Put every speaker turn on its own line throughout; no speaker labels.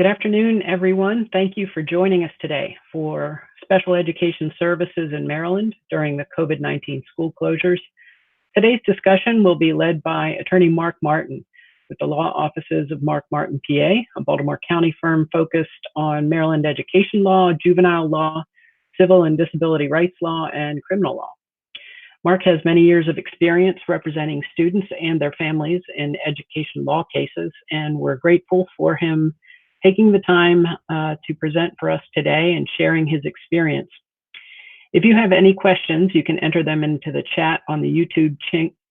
Good afternoon, everyone. Thank you for joining us today for Special Education Services in Maryland during the COVID-19 school closures. Today's discussion will be led by attorney Mark Martin with the law offices of Mark Martin, PA, a Baltimore County firm focused on Maryland education law, juvenile law, civil and disability rights law, and criminal law. Mark has many years of experience representing students and their families in education law cases, and we're grateful for him taking the time to present for us today and sharing his experience. If you have any questions, you can enter them into the chat on the YouTube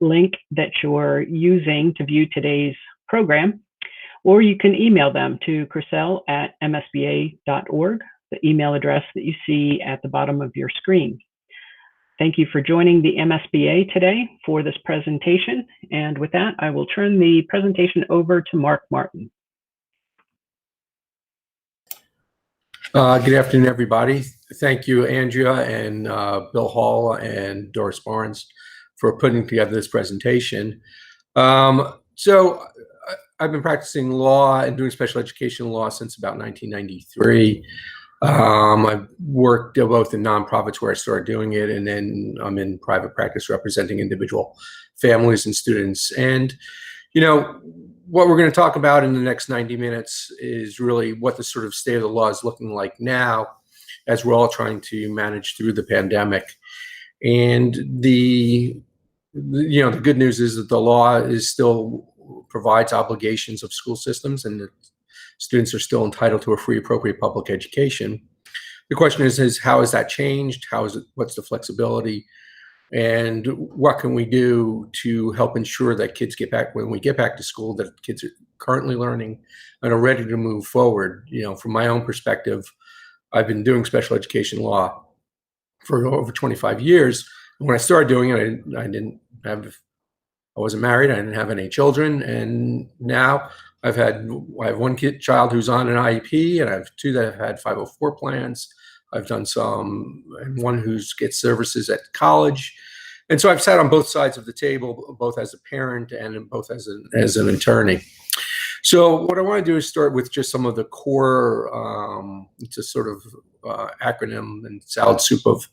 link that you're using to view today's program, or you can email them to chriselle@msba.org, the email address that you see at the bottom of your screen. Thank you for joining the MSBA today for this presentation. And with that, I will turn the presentation over to Mark Martin.
Good afternoon, everybody. Thank you, Andrea and Bill Hall and Doris Barnes for putting together this presentation. So I've been practicing law and doing special education law since about 1993. I've worked both in nonprofits where I started doing it, and then I'm in private practice representing individual families and students. And, you know, what we're going to talk about in the next 90 minutes is really what the sort of state of the law is looking like now as we're all trying to manage through the pandemic. And the good news is that the law is still provides obligations of school systems, and that students are still entitled to a free, appropriate public education. The question is how has that changed? What's the flexibility? And what can we do to help ensure that kids get back, when we get back to school, that kids are currently learning and are ready to move forward? You know, from my own perspective, I've been doing special education law for over 25 years. And when I started doing it, I wasn't married, I didn't have any children. And now I have one child who's on an IEP, and I have two that have had 504 plans. I've done one who gets services at college. And so I've sat on both sides of the table, both as a parent and both as an attorney. So what I want to do is start with just some of the core, it's a sort of acronym and salad soup of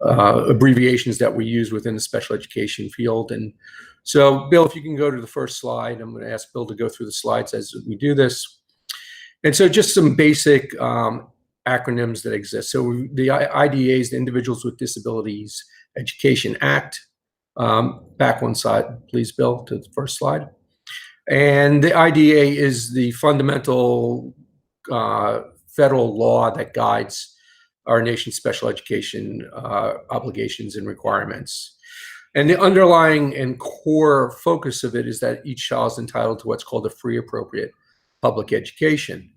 abbreviations that we use within the special education field. And so, Bill, if you can go to the first slide, I'm going to ask Bill to go through the slides as we do this. And so just some basic acronyms that exist. So the IDEAs, the Individuals with Disabilities Education Act. Back one slide, please, Bill, to the first slide. And the IDEA is the fundamental federal law that guides our nation's special education obligations and requirements. And the underlying and core focus of it is that each child is entitled to what's called a free, appropriate public education.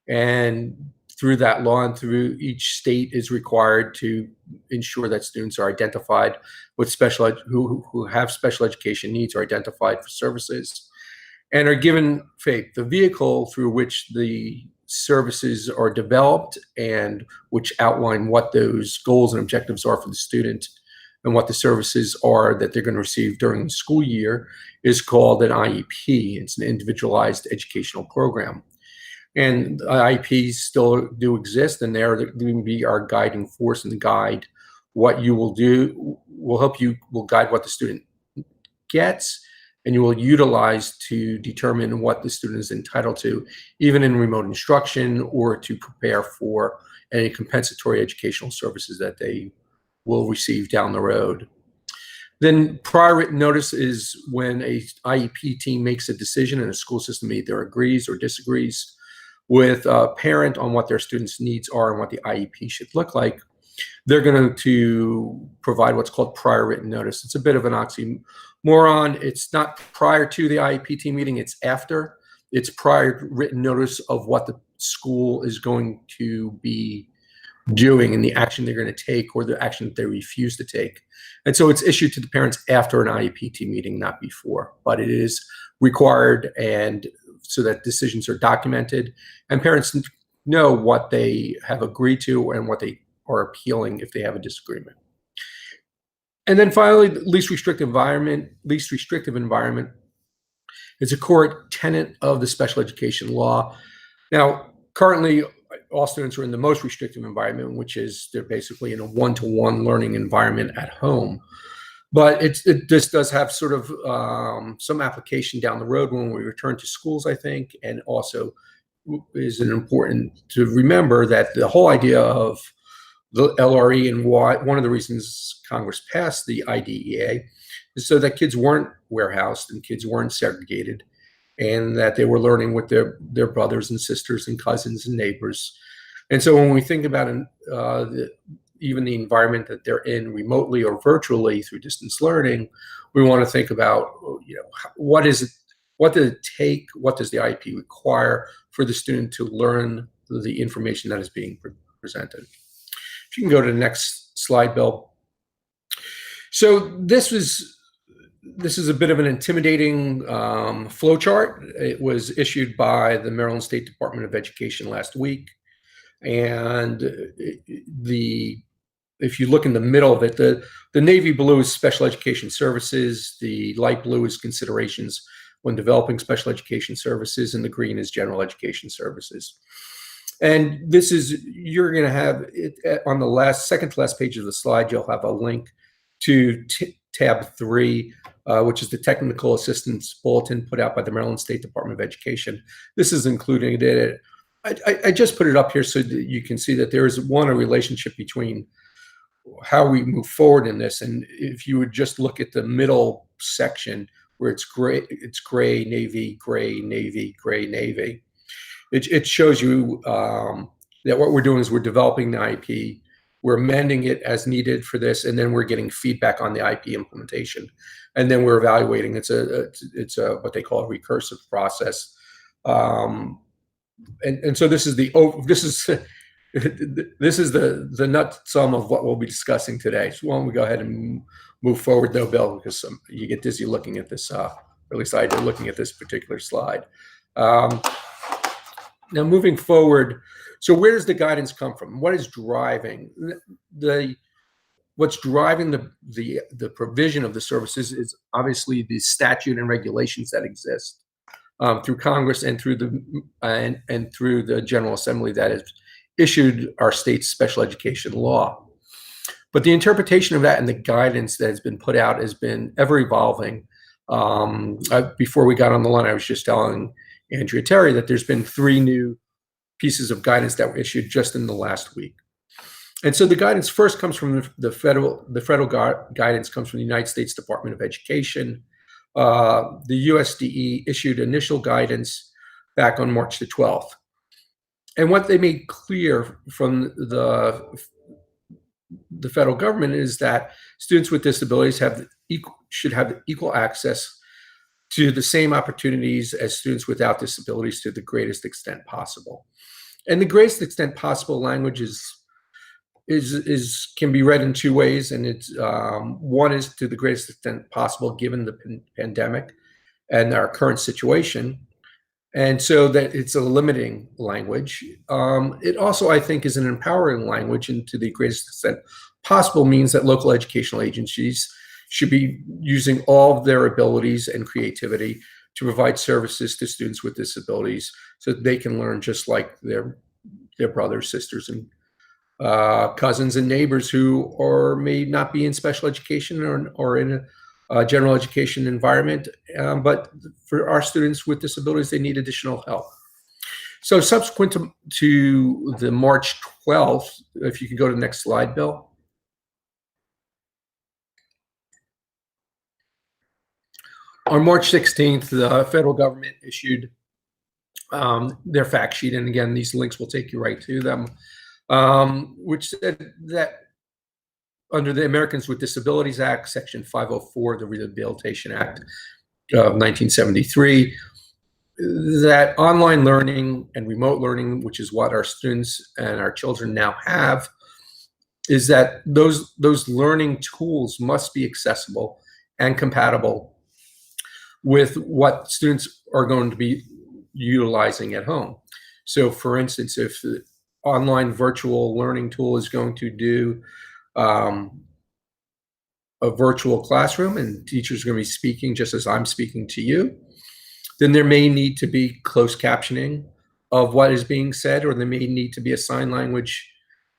And through that law and through each state is required to ensure that students are identified with who have special education needs, are identified for services, and are given the vehicle through which the services are developed and which outline what those goals and objectives are for the student and what the services are that they're going to receive during the school year is called an IEP. It's an individualized educational program. And IEPs still do exist, and they're going to be our guiding force and guide what you will do, will guide what the student gets, and you will utilize to determine what the student is entitled to, even in remote instruction or to prepare for any compensatory educational services that they will receive down the road. Then prior written notice is when a IEP team makes a decision and a school system either agrees or disagrees with a parent on what their students' needs are and what the IEP should look like. They're going to provide what's called prior written notice. It's a bit of an oxymoron. It's not prior to the IEP team meeting, it's after. It's prior written notice of what the school is going to be doing and the action they're going to take or the action that they refuse to take. And so it's issued to the parents after an IEP team meeting, not before, but it is required, and so that decisions are documented and parents know what they have agreed to and what they are appealing if they have a disagreement. And then finally, the least restrictive environment. Least restrictive environment is a core tenet of the special education law. Now, currently, all students are in the most restrictive environment, which is they're basically in a one-to-one learning environment at home. But this does have sort of some application down the road when we return to schools, I think, and also is it important to remember that the whole idea of the LRE and why one of the reasons Congress passed the IDEA is so that kids weren't warehoused and kids weren't segregated, and that they were learning with their brothers and sisters and cousins and neighbors. And so when we think about even the environment that they're in remotely or virtually through distance learning, we want to think about, what is it, what does it take, what does the IEP require for the student to learn the information that is being presented. If you can go to the next slide, Bill. So this is a bit of an intimidating flow chart. It was issued by the Maryland State Department of Education last week. And if you look in the middle of it, the navy blue is special education services, the light blue is considerations when developing special education services, and the green is general education services. And this is, you're going to have it on the second to last page of the slide, you'll have a link to tab 3, which is the technical assistance bulletin put out by the Maryland State Department of Education. This is including it. I just put it up here so that you can see that there is a relationship between how we move forward in this. And if you would just look at the middle section where it's gray, navy, gray, navy, gray, navy. It shows you that what we're doing is we're developing the IEP, we're amending it as needed for this, and then we're getting feedback on the IEP implementation, and then we're evaluating. It's a what they call a recursive process, and so this is the nut sum of what we'll be discussing today. So why don't we go ahead and move forward, though, Bill, because you get dizzy looking at this, or at least I did looking at this particular slide. Now, moving forward, so where does the guidance come from? What is driving what's driving the provision of the services is obviously the statute and regulations that exist through Congress and through the General Assembly that has issued our state's special education law. But the interpretation of that and the guidance that has been put out has been ever evolving. Before we got on the line, I was just telling Andrea Terry that there's been 3 new pieces of guidance that were issued just in the last week. And so the guidance first comes from the federal guidance comes from the United States Department of Education. The USDE issued initial guidance back on March the 12th. And what they made clear from the federal government is that students with disabilities should have equal access to the same opportunities as students without disabilities to the greatest extent possible. And the greatest extent possible language can be read in 2 ways, and it's one is to the greatest extent possible given the pandemic and our current situation, and so that it's a limiting language. It also, I think, is an empowering language, and to the greatest extent possible means that local educational agencies should be using all of their abilities and creativity to provide services to students with disabilities so that they can learn just like their brothers, sisters, and cousins and neighbors who may not be in special education or in a general education environment. But for our students with disabilities, they need additional help. So subsequent to the March 12th, if you could go to the next slide, Bill. On March 16th, the federal government issued their fact sheet. And again, these links will take you right to them, which said that under the Americans with Disabilities Act, Section 504, the Rehabilitation Act of 1973, that online learning and remote learning, which is what our students and our children now have, is that those learning tools must be accessible and compatible with what students are going to be utilizing at home. So for instance, if the online virtual learning tool is going to do a virtual classroom and teachers are going to be speaking just as I'm speaking to you, then there may need to be closed captioning of what is being said, or there may need to be a sign language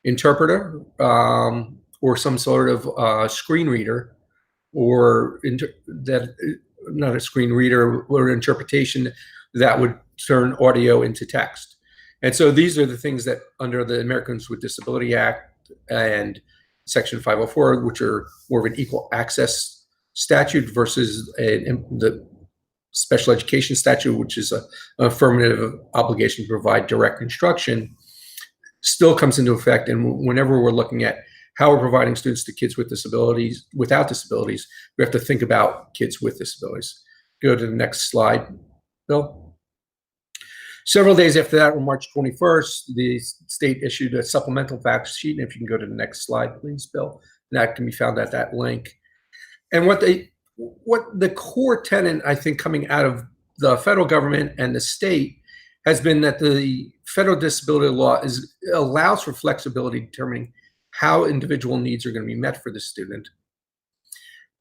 interpreter or some sort of screen reader, or not a screen reader, or interpretation that would turn audio into text. And so these are the things that under the Americans with Disability Act and Section 504, which are more of an equal access statute versus the special education statute, which is an affirmative obligation to provide direct instruction, still comes into effect. And whenever we're looking at how we're providing students to kids with disabilities, without disabilities, we have to think about kids with disabilities. Go to the next slide, Bill. Several days after that, on March 21st, the state issued a supplemental fact sheet. And if you can go to the next slide, please, Bill. And that can be found at that link. And what the core tenet, I think, coming out of the federal government and the state has been that the federal disability law allows for flexibility determining how individual needs are going to be met for the student.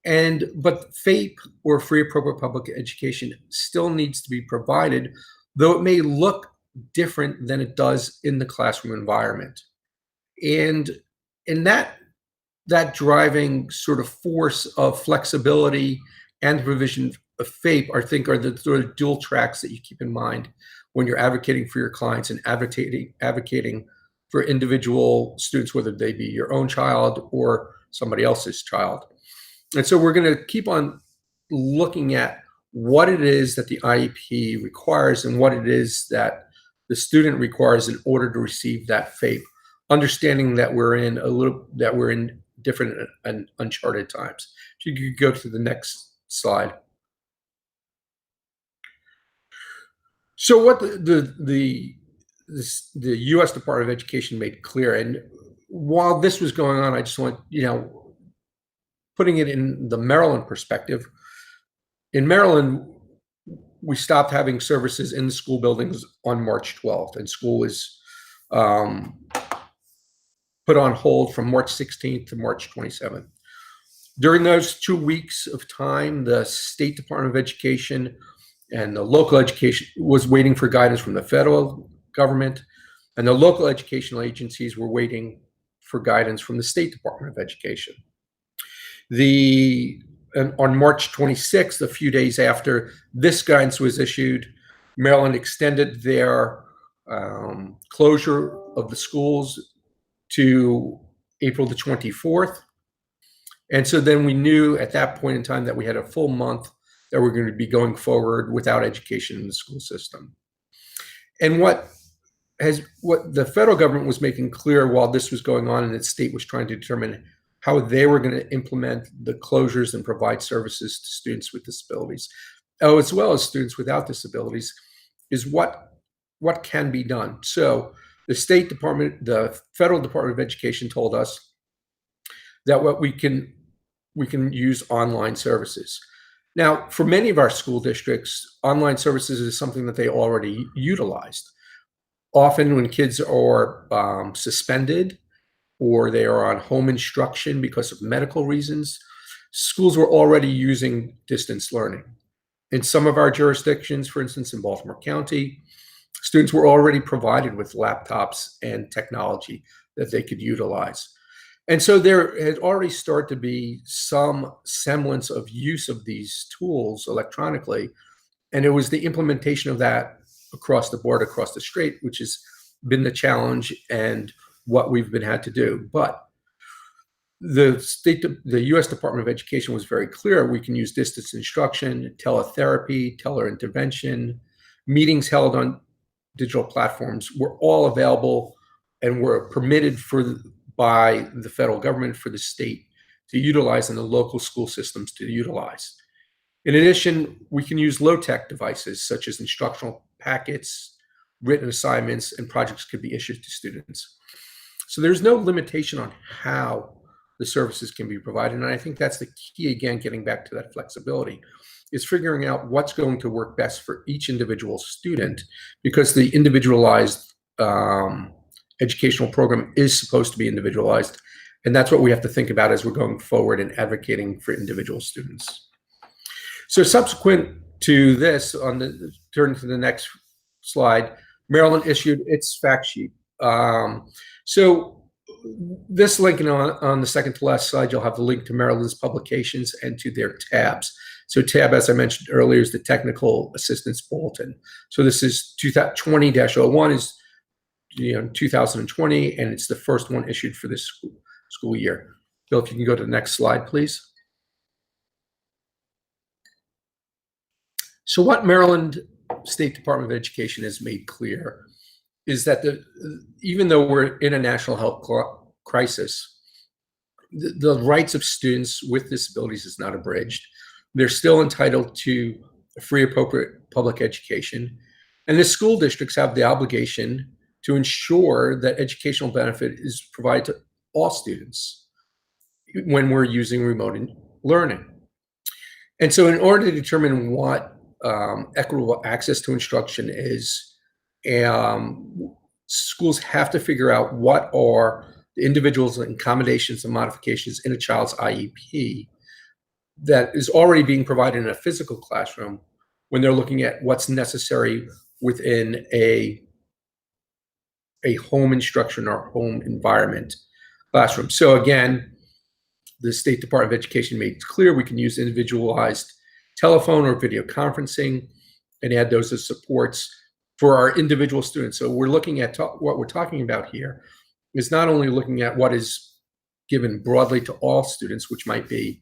But FAPE, or free appropriate public education, still needs to be provided, though it may look different than it does in the classroom environment. And in that driving sort of force of flexibility and provision of FAPE, I think, are the sort of dual tracks that you keep in mind when you're advocating for your clients and advocating for individual students, whether they be your own child or somebody else's child. And so we're going to keep on looking at what it is that the IEP requires and what it is that the student requires in order to receive that FAPE, understanding that we're in different and uncharted times. If you could go to the next slide. So what the U.S. Department of Education made clear, and while this was going on, I just want, putting it in the Maryland perspective. In Maryland, we stopped having services in the school buildings on March 12th, and school was put on hold from March 16th to March 27th. During those 2 weeks of time, the State Department of Education and the local education was waiting for guidance from the federal government, and the local educational agencies were waiting for guidance from the State Department of Education. On March 26th, a few days after this guidance was issued, Maryland extended their closure of the schools to April the 24th. And so then we knew at that point in time that we had a full month that we're going to be going forward without education in the school system. And what the federal government was making clear while this was going on, and the state was trying to determine how they were going to implement the closures and provide services to students with disabilities, as well as students without disabilities, is what can be done. So the federal Department of Education told us that we can use online services. Now, for many of our school districts, online services is something that they already utilized. Often when kids are suspended or they are on home instruction because of medical reasons, schools were already using distance learning. In some of our jurisdictions, for instance, in Baltimore County, students were already provided with laptops and technology that they could utilize. And so there had already started to be some semblance of use of these tools electronically. And it was the implementation of that across the board, across the strait, which has been the challenge and what we've had to do. But the U.S. Department of Education was very clear. We can use distance instruction, teletherapy, teleintervention, meetings held on digital platforms were all available and were permitted by the federal government for the state to utilize and the local school systems to utilize. In addition, we can use low-tech devices such as instructional packets, written assignments, and projects could be issued to students. So there's no limitation on how the services can be provided. And I think that's the key, again, getting back to that flexibility, is figuring out what's going to work best for each individual student, because the individualized educational program is supposed to be individualized. And that's what we have to think about as we're going forward and advocating for individual students. So subsequent to this, turn to the next slide, Maryland issued its fact sheet. So this link on the second to last slide, you'll have the link to Maryland's publications and to their tabs. So tab, as I mentioned earlier, is the Technical Assistance Bulletin. So this is 20-01 is 2020, and it's the first one issued for this school year. Bill, if you can go to the next slide, please. So what Maryland State Department of Education has made clear is that even though we're in a national health crisis, the rights of students with disabilities is not abridged. They're still entitled to a free, appropriate public education. And the school districts have the obligation to ensure that educational benefit is provided to all students when we're using remote learning. And so in order to determine what equitable access to instruction is, schools have to figure out what are the individuals and accommodations and modifications in a child's IEP that is already being provided in a physical classroom when they're looking at what's necessary within a home instruction or home environment classroom. So again, the State Department of Education made it clear we can use individualized telephone or video conferencing and add those as supports for our individual students. So we're looking at what we're talking about here is not only looking at what is given broadly to all students, which might be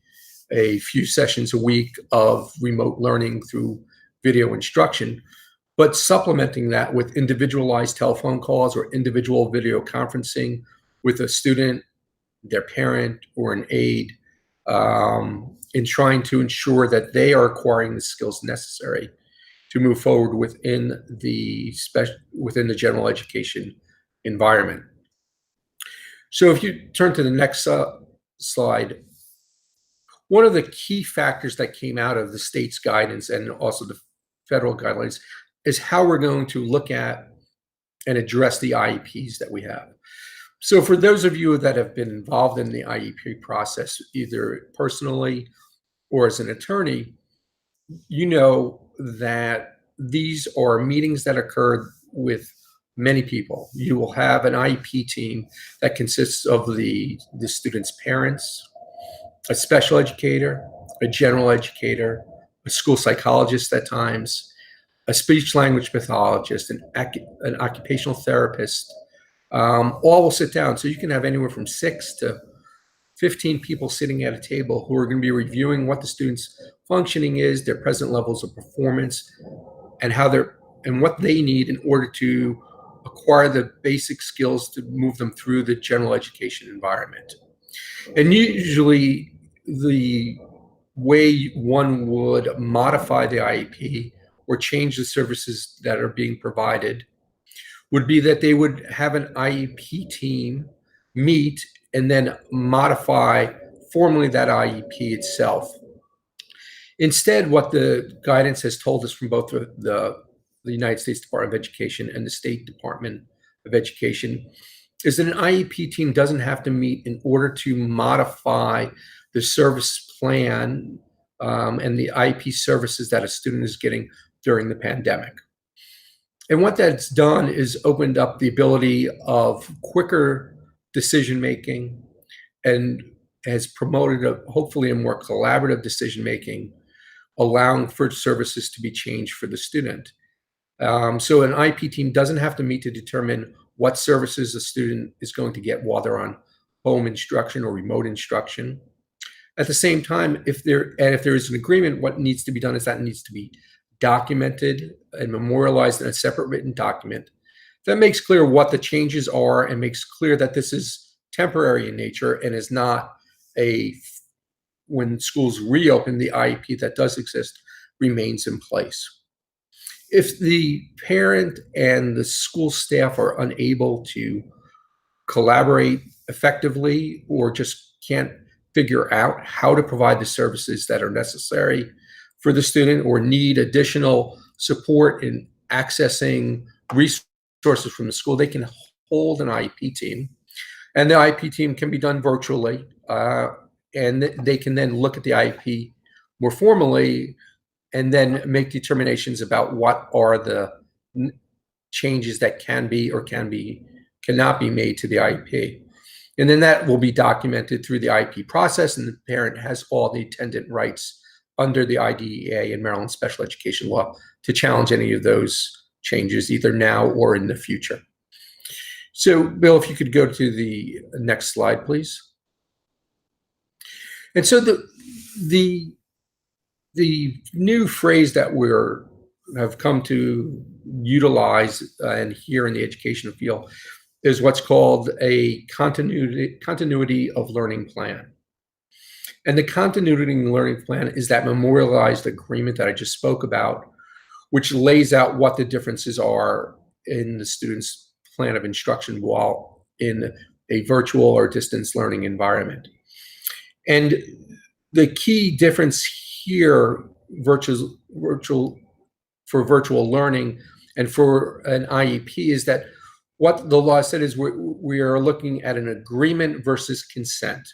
a few sessions a week of remote learning through video instruction, but supplementing that with individualized telephone calls or individual video conferencing with a student, their parent, or an aide, in trying to ensure that they are acquiring the skills necessary to move forward within the general education environment. So if you turn to the next slide, one of the key factors that came out of the state's guidance and also the federal guidelines is how we're going to look at and address the IEPs that we have. So for those of you that have been involved in the IEP process, either personally or as an attorney, you know that these are meetings that occur with many people. You will have an IEP team that consists of the student's parents, a special educator, a general educator, a school psychologist at times, a speech language pathologist, an occupational therapist. All will sit down. So you can have anywhere from 6 to 15 people sitting at a table who are going to be reviewing what the student's functioning is, their present levels of performance, and what they need in order to acquire the basic skills to move them through the general education environment. And usually the way one would modify the IEP or change the services that are being provided would be that they would have an IEP team meet and then modify formally that IEP itself. Instead, what the guidance has told us from both the United States Department of Education and the State Department of Education is that an IEP team doesn't have to meet in order to modify the service plan and the IEP services that a student is getting during the pandemic. And what that's done is opened up the ability of quicker decision-making and has promoted hopefully a more collaborative decision-making, allowing for services to be changed for the student. So an IEP team doesn't have to meet to determine what services a student is going to get while they're on home instruction or remote instruction. At the same time, if there is an agreement, what needs to be done is that needs to be documented and memorialized in a separate written document that makes clear what the changes are and makes clear that this is temporary in nature and is not when schools reopen, the IEP that does exist remains in place. If the parent and the school staff are unable to collaborate effectively or just can't figure out how to provide the services that are necessary for the student or need additional support in accessing resources from the school, they can hold an IEP team. And the IEP team can be done virtually, and they can then look at the IEP more formally and then make determinations about what are the changes that can be or cannot be made to the IEP. And then that will be documented through the IEP process, and the parent has all the attendant rights under the IDEA and Maryland special education law to challenge any of those changes either now or in the future. So, Bill, if you could go to the next slide, please. And so the new phrase that have come to utilize and hear in the education field is what's called a continuity of learning plan. And the continuity of learning plan is that memorialized agreement that I just spoke about, which lays out what the differences are in the student's plan of instruction while in a virtual or distance learning environment. And the key difference here, virtual learning and for an IEP, is that what the law said is we are looking at an agreement versus consent.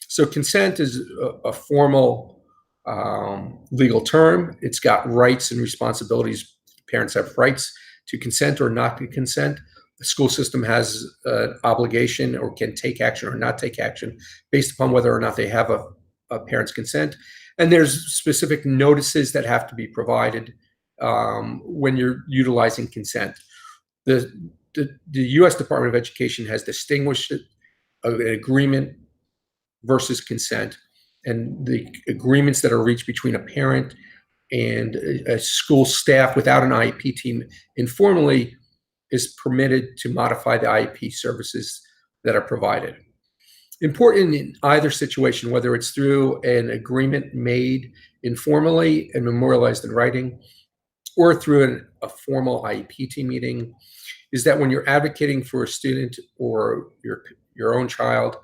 So consent is a formal legal term. It's got rights and responsibilities. Parents have rights to consent or not to consent. The school system has an obligation or can take action or not take action based upon whether or not they have a parent's consent. And there's specific notices that have to be provided when you're utilizing consent. The U.S. Department of Education has distinguished an agreement versus consent, and the agreements that are reached between a parent and a school staff without an IEP team informally is permitted to modify the IEP services that are provided. Important in either situation, whether it's through an agreement made informally and memorialized in writing, or through a formal IEP team meeting, is that when you're advocating for a student or your own child,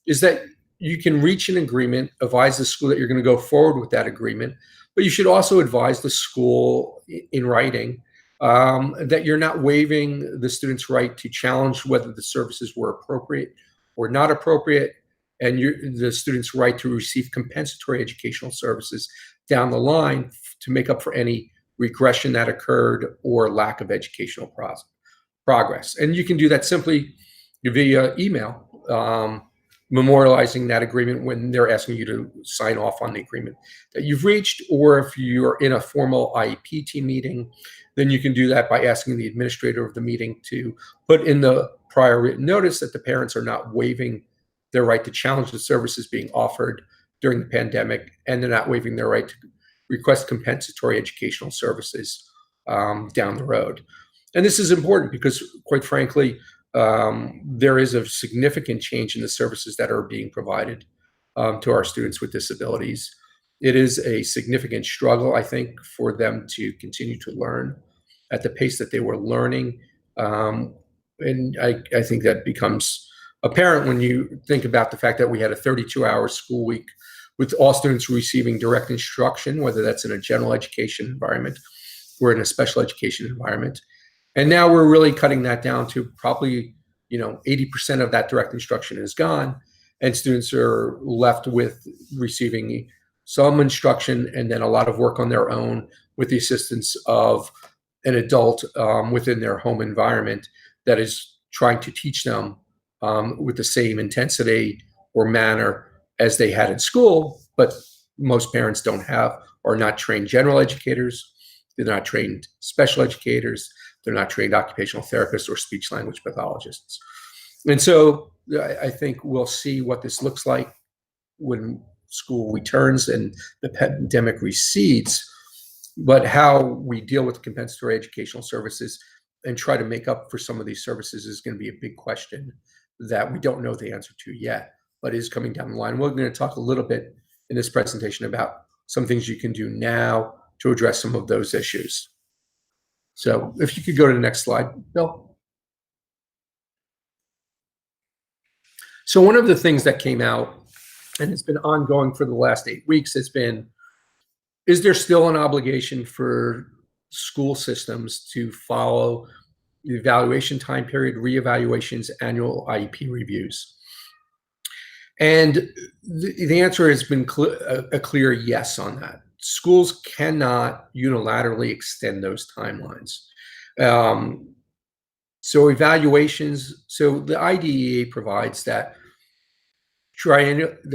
is that you can reach an agreement, advise the school that you're going to go forward with that agreement, but you should also advise the school in writing that you're not waiving the student's right to challenge whether the services were appropriate or not appropriate, and the student's right to receive compensatory educational services down the line to make up for any regression that occurred or lack of educational progress. And you can do that simply via email, memorializing that agreement when they're asking you to sign off on the agreement that you've reached. Or if you're in a formal IEP team meeting, then you can do that by asking the administrator of the meeting to put in the prior written notice that the parents are not waiving their right to challenge the services being offered during the pandemic, and they're not waiving their right to request compensatory educational services down the road. And this is important because, quite frankly, there is a significant change in the services that are being provided to our students with disabilities. It is a significant struggle, I think, for them to continue to learn at the pace that they were learning. And I think that becomes apparent when you think about the fact that we had a 32-hour school week with all students receiving direct instruction, whether that's in a general education environment or in a special education environment. And now we're really cutting that down to probably, 80% of that direct instruction is gone, and students are left with receiving some instruction and then a lot of work on their own with the assistance of an adult within their home environment that is trying to teach them with the same intensity or manner as they had in school. But most parents don't have or are not trained general educators. They're not trained special educators. They're not trained occupational therapists or speech language pathologists. And so I think we'll see what this looks like when school returns and the pandemic recedes. But how we deal with compensatory educational services and try to make up for some of these services is going to be a big question that we don't know the answer to yet, but is coming down the line. We're going to talk a little bit in this presentation about some things you can do now to address some of those issues. So if you could go to the next slide, Bill. So one of the things that came out, and it's been ongoing for the last 8 weeks, has been, is there still an obligation for school systems to follow the evaluation time period, reevaluations, annual IEP reviews? And the answer has been a clear yes on that. Schools cannot unilaterally extend those timelines. So evaluations, so the IDEA provides that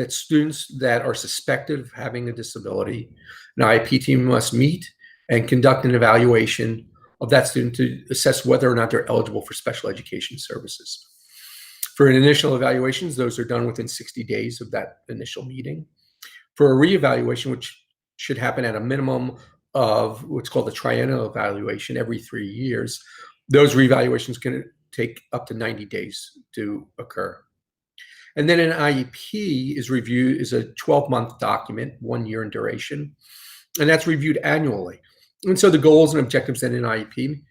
students that are suspected of having a disability, an IEP team must meet and conduct an evaluation of that student to assess whether or not they're eligible for special education services. For initial evaluations, those are done within 60 days of that initial meeting. For a reevaluation, which should happen at a minimum of what's called a triennial evaluation every 3 years, those reevaluations can take up to 90 days to occur. And then an IEP is a 12-month document, 1 year in duration, and that's reviewed annually. And so the goals and objectives in an IEP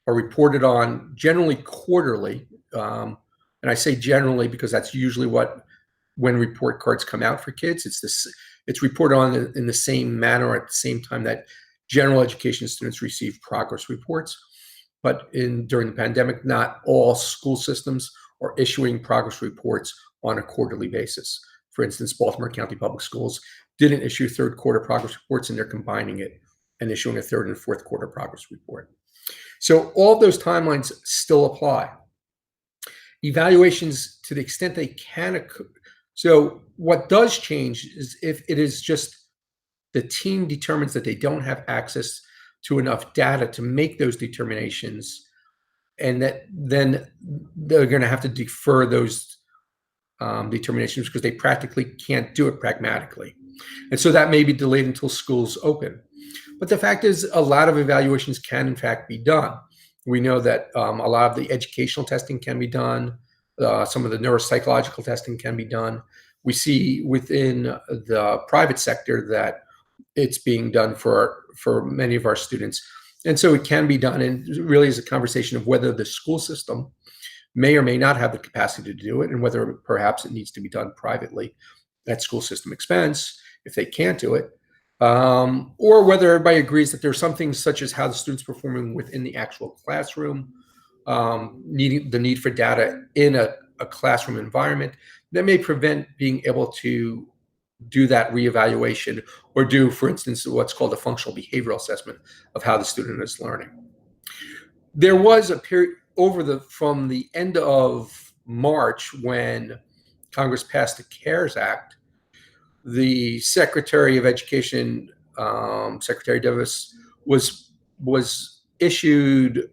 are reported on generally quarterly. And I say generally because that's usually when report cards come out for kids. It's reported on in the same manner at the same time that general education students receive progress reports. But during the pandemic, not all school systems are issuing progress reports on a quarterly basis. For instance, Baltimore County Public Schools didn't issue third quarter progress reports, and they're combining it and issuing a third and fourth quarter progress report. So all those timelines still apply. Evaluations, to the extent they can occur. So what does change is if it is just the team determines that they don't have access to enough data to make those determinations, and that then they're going to have to defer those determinations because they practically can't do it pragmatically. And so that may be delayed until schools open. But the fact is, a lot of evaluations can in fact be done. We know that a lot of the educational testing can be done. Some of the neuropsychological testing can be done. We see within the private sector that it's being done for many of our students. And so it can be done, and it really is a conversation of whether the school system may or may not have the capacity to do it, and whether perhaps it needs to be done privately at school system expense if they can't do it, or whether everybody agrees that there's some things such as how the student's performing within the actual classroom, needing the need for data in a classroom environment that may prevent being able to do that reevaluation or do, for instance, what's called a functional behavioral assessment of how the student is learning. There was a period from the end of March when Congress passed the CARES Act. The Secretary of Education, Secretary Davis, was issued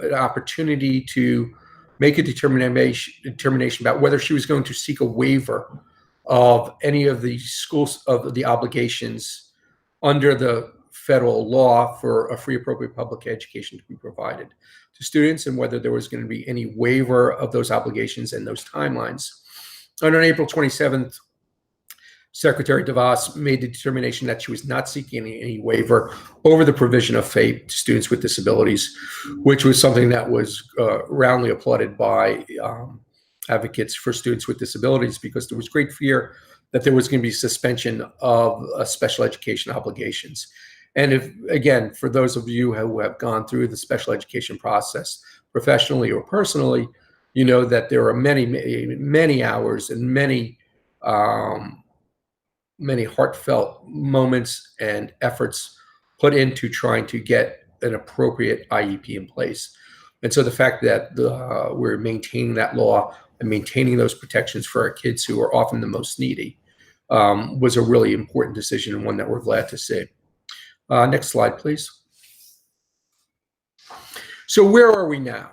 an opportunity to make a determination about whether she was going to seek a waiver of any of the schools of the obligations under the federal law for a free appropriate public education to be provided to students, and whether there was going to be any waiver of those obligations and those timelines. And on April 27th, Secretary DeVos made the determination that she was not seeking any waiver over the provision of FAPE to students with disabilities, which was something that was roundly applauded by advocates for students with disabilities, because there was great fear that there was going to be suspension of special education obligations. And if, again, for those of you who have gone through the special education process professionally or personally, you know that there are many hours and many heartfelt moments and efforts put into trying to get an appropriate IEP in place. And so the fact that we're maintaining that law and maintaining those protections for our kids who are often the most needy was a really important decision, and one that we're glad to see. Next slide, please. So where are we now?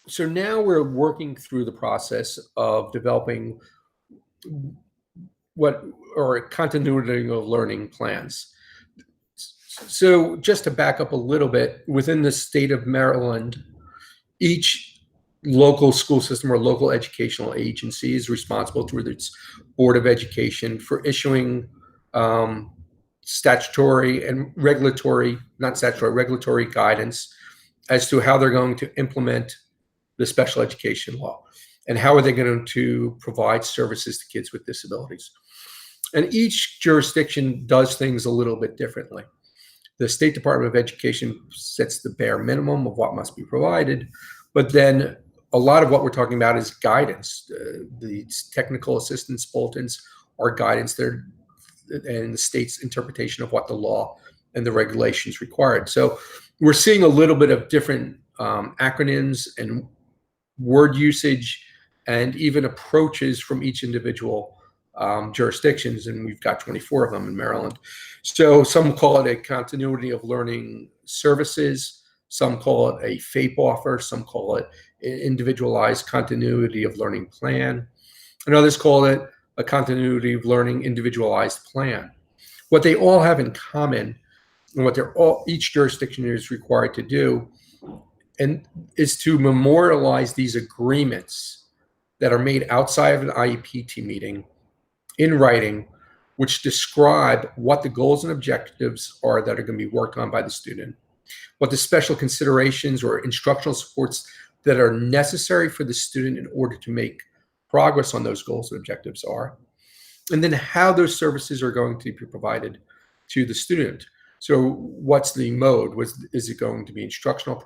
So now we're working through the process of developing continuity of learning plans. So just to back up a little bit, within the state of Maryland, each local school system or local educational agency is responsible through its Board of Education for issuing statutory and regulatory guidance as to how they're going to implement the special education law and how are they going to provide services to kids with disabilities. And each jurisdiction does things a little bit differently. The State Department of Education sets the bare minimum of what must be provided, but then a lot of what we're talking about is guidance. The technical assistance bulletins are guidance there, and the state's interpretation of what the law and the regulations required. So We're seeing a little bit of different acronyms and word usage and even approaches from each individual jurisdictions, and we've got 24 of them in Maryland. So some call it a continuity of learning services, some call it a FAPE offer, some call it an individualized continuity of learning plan, and others call it a continuity of learning individualized plan. What they all have in common, and what each jurisdiction is required to do, and is to memorialize these agreements that are made outside of an IEP meeting in writing, which describe what the goals and objectives are that are going to be worked on by the student, what the special considerations or instructional supports that are necessary for the student in order to make progress on those goals and objectives are, and then how those services are going to be provided to the student. So what's the mode? Is it going to be instructional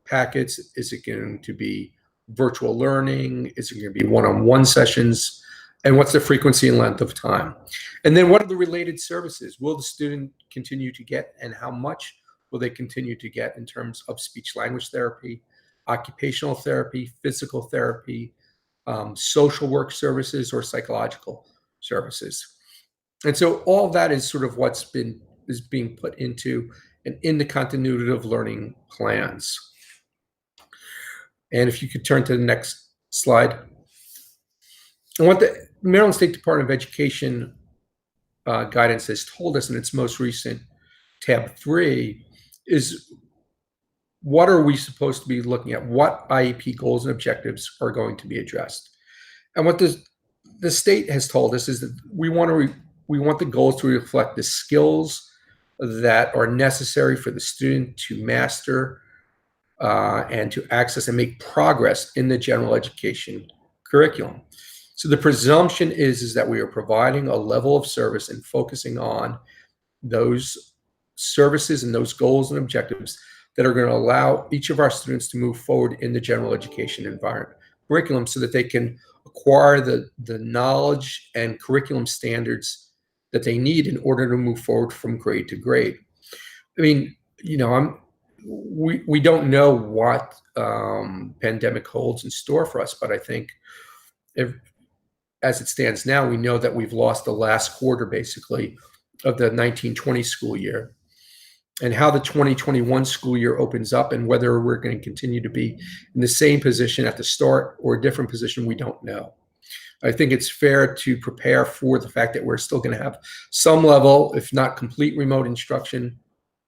packets? Is it going to be virtual learning? Is it going to be one-on-one sessions? And what's the frequency and length of time? And then what are the related services? Will the student continue to get, and how much will they continue to get in terms of speech language therapy, occupational therapy, physical therapy, social work services, or psychological services? And so all of that is sort of is being put into and in the continuity of learning plans. And if you could turn to the next slide. And what the Maryland State Department of Education guidance has told us in its most recent tab 3 is, what are we supposed to be looking at? What IEP goals and objectives are going to be addressed? And what the state has told us is that we want the goals to reflect the skills that are necessary for the student to master and to access and make progress in the general education curriculum. So the presumption is that we are providing a level of service and focusing on those services and those goals and objectives that are going to allow each of our students to move forward in the general education environment curriculum, so that they can acquire the knowledge and curriculum standards that they need in order to move forward from grade to grade. I mean, we don't know what pandemic holds in store for us, but I think as it stands now, we know that we've lost the last quarter, basically, of the 1920 school year, and how the 2021 school year opens up, and whether we're going to continue to be in the same position at the start or a different position, we don't know. I think it's fair to prepare for the fact that we're still going to have some level, if not complete remote instruction.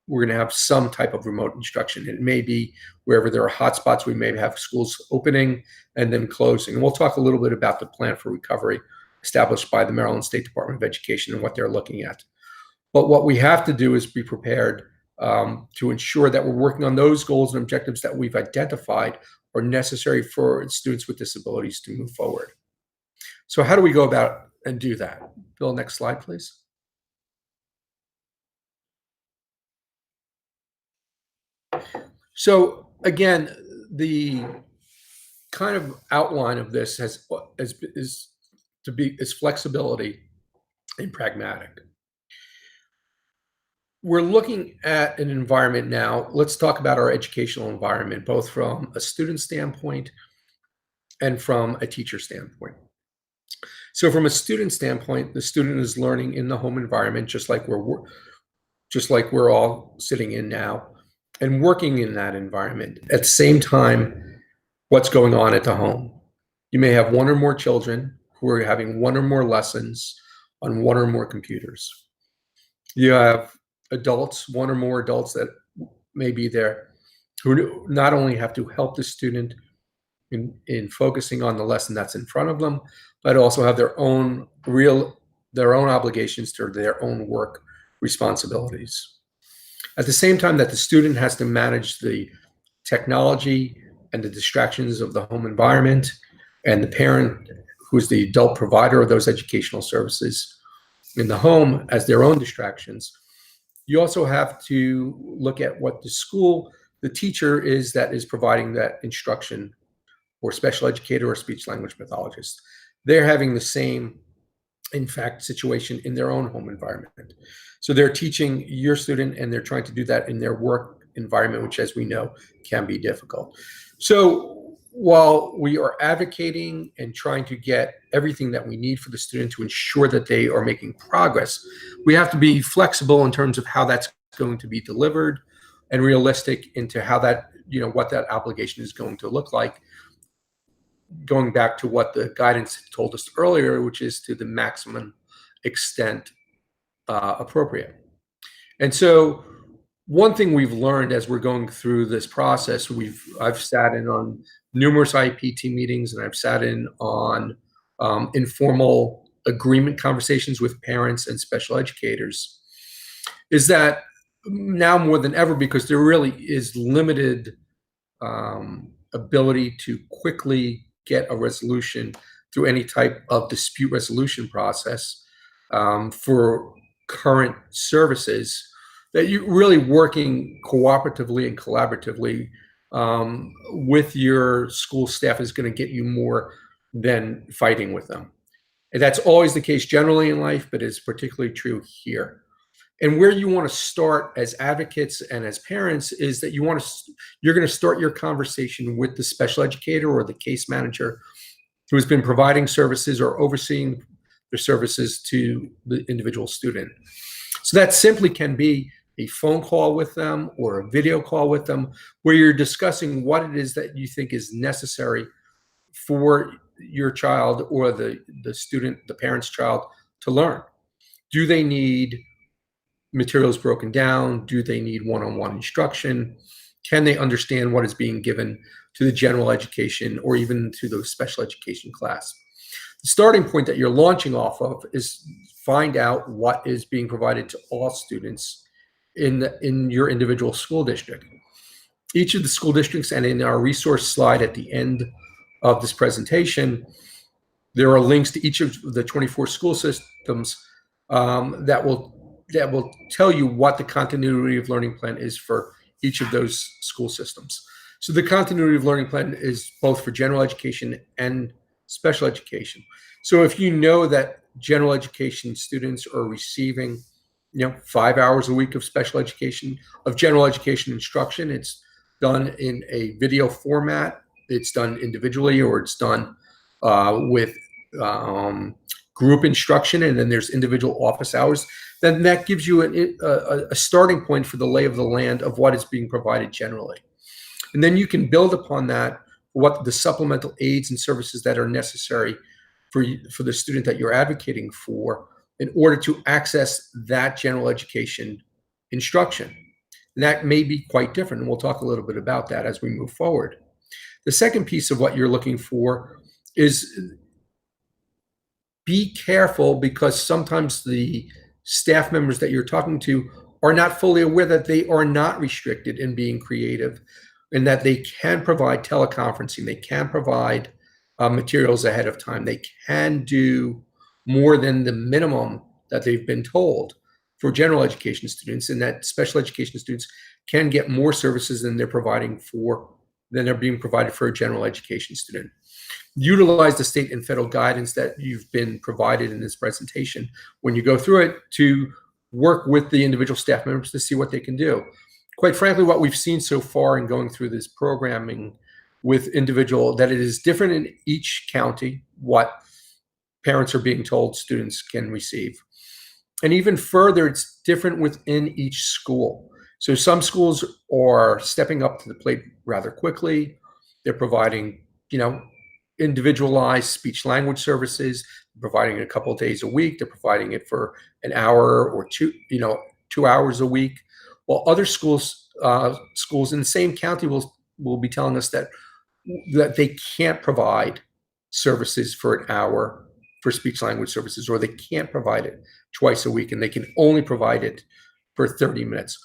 We're going to have some type of remote instruction. It may be wherever there are hotspots, we may have schools opening and then closing. And we'll talk a little bit about the plan for recovery established by the Maryland State Department of Education and what they're looking at. But what we have to do is be prepared to ensure that we're working on those goals and objectives that we've identified are necessary for students with disabilities to move forward. So how do we go about and do that? Bill, next slide, please. So again, the kind of outline of this is flexibility and pragmatic. We're looking at an environment now. Let's talk about our educational environment, both from a student standpoint and from a teacher standpoint. So from a student standpoint, the student is learning in the home environment, just like we're all sitting in now, and working in that environment. At the same time, what's going on at the home? You may have one or more children who are having one or more lessons on one or more computers. You have adults, one or more adults that may be there, who not only have to help the student in focusing on the lesson that's in front of them, but also have their own obligations to their own work responsibilities. At the same time that the student has to manage the technology and the distractions of the home environment, and the parent, who's the adult provider of those educational services in the home, as their own distractions, you also have to look at what the teacher is that is providing that instruction, or special educator or speech language pathologist. They're having the same, in fact, situation in their own home environment. So they're teaching your student, and they're trying to do that in their work environment, which, as we know, can be difficult. So while we are advocating and trying to get everything that we need for the student to ensure that they are making progress, we have to be flexible in terms of how that's going to be delivered and realistic into how that, what that obligation is going to look like, going back to what the guidance told us earlier, which is to the maximum extent appropriate. And so one thing we've learned as we're going through this process, I've sat in on numerous IEP team meetings, and I've sat in on informal agreement conversations with parents and special educators, is that now more than ever, because there really is limited ability to quickly get a resolution through any type of dispute resolution process for current services, that you're really working cooperatively and collaboratively with your school staff is going to get you more than fighting with them. And that's always the case generally in life, but it's particularly true here. And where you want to start as advocates and as parents is that you're going to start your conversation with the special educator or the case manager who has been providing services or overseeing the services to the individual student. So that simply can be a phone call with them or a video call with them where you're discussing what it is that you think is necessary for your child or the student, the parent's child, to learn. Do they need materials broken down? Do they need one-on-one instruction? Can they understand what is being given to the general education or even to the special education class? The starting point that you're launching off of is find out what is being provided to all students in your individual school district. Each of the school districts, and in our resource slide at the end of this presentation, there are links to each of the 24 school systems that will tell you what the continuity of learning plan is for each of those school systems. So the continuity of learning plan is both for general education and special education. So if you know that general education students are receiving 5 hours a week of special education, of general education instruction, it's done in a video format, it's done individually, or it's done with group instruction, and then there's individual office hours, then that gives you a starting point for the lay of the land of what is being provided generally. And then you can build upon that what the supplemental aids and services that are necessary for the student that you're advocating for in order to access that general education instruction. And that may be quite different, and we'll talk a little bit about that as we move forward. The second piece of what you're looking for is be careful, because sometimes the staff members that you're talking to are not fully aware that they are not restricted in being creative and that they can provide teleconferencing, they can provide materials ahead of time, they can do more than the minimum that they've been told for general education students, and that special education students can get more services than they're being provided for a general education student. Utilize the state and federal guidance that you've been provided in this presentation when you go through it to work with the individual staff members to see what they can do. Quite frankly, what we've seen so far in going through this programming with individual, that it is different in each county what parents are being told students can receive. And even further, it's different within each school. So some schools are stepping up to the plate rather quickly. They're providing, individualized speech language services, providing it a couple of days a week. They're providing it for an hour or 2 hours a week. While other schools in the same county will be telling us that they can't provide services for an hour for speech language services, or they can't provide it twice a week, and they can only provide it for 30 minutes.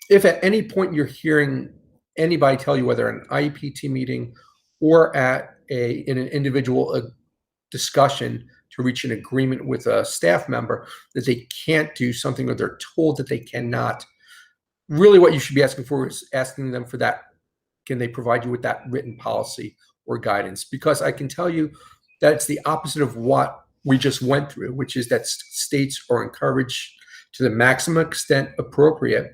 If at any point you're hearing anybody tell you, whether an IEP team meeting or in an individual discussion to reach an agreement with a staff member, that they can't do something or they're told that they cannot, really what you should be asking for is asking them for that. Can they provide you with that written policy or guidance? Because I can tell you that it's the opposite of what we just went through, which is that states are encouraged to the maximum extent appropriate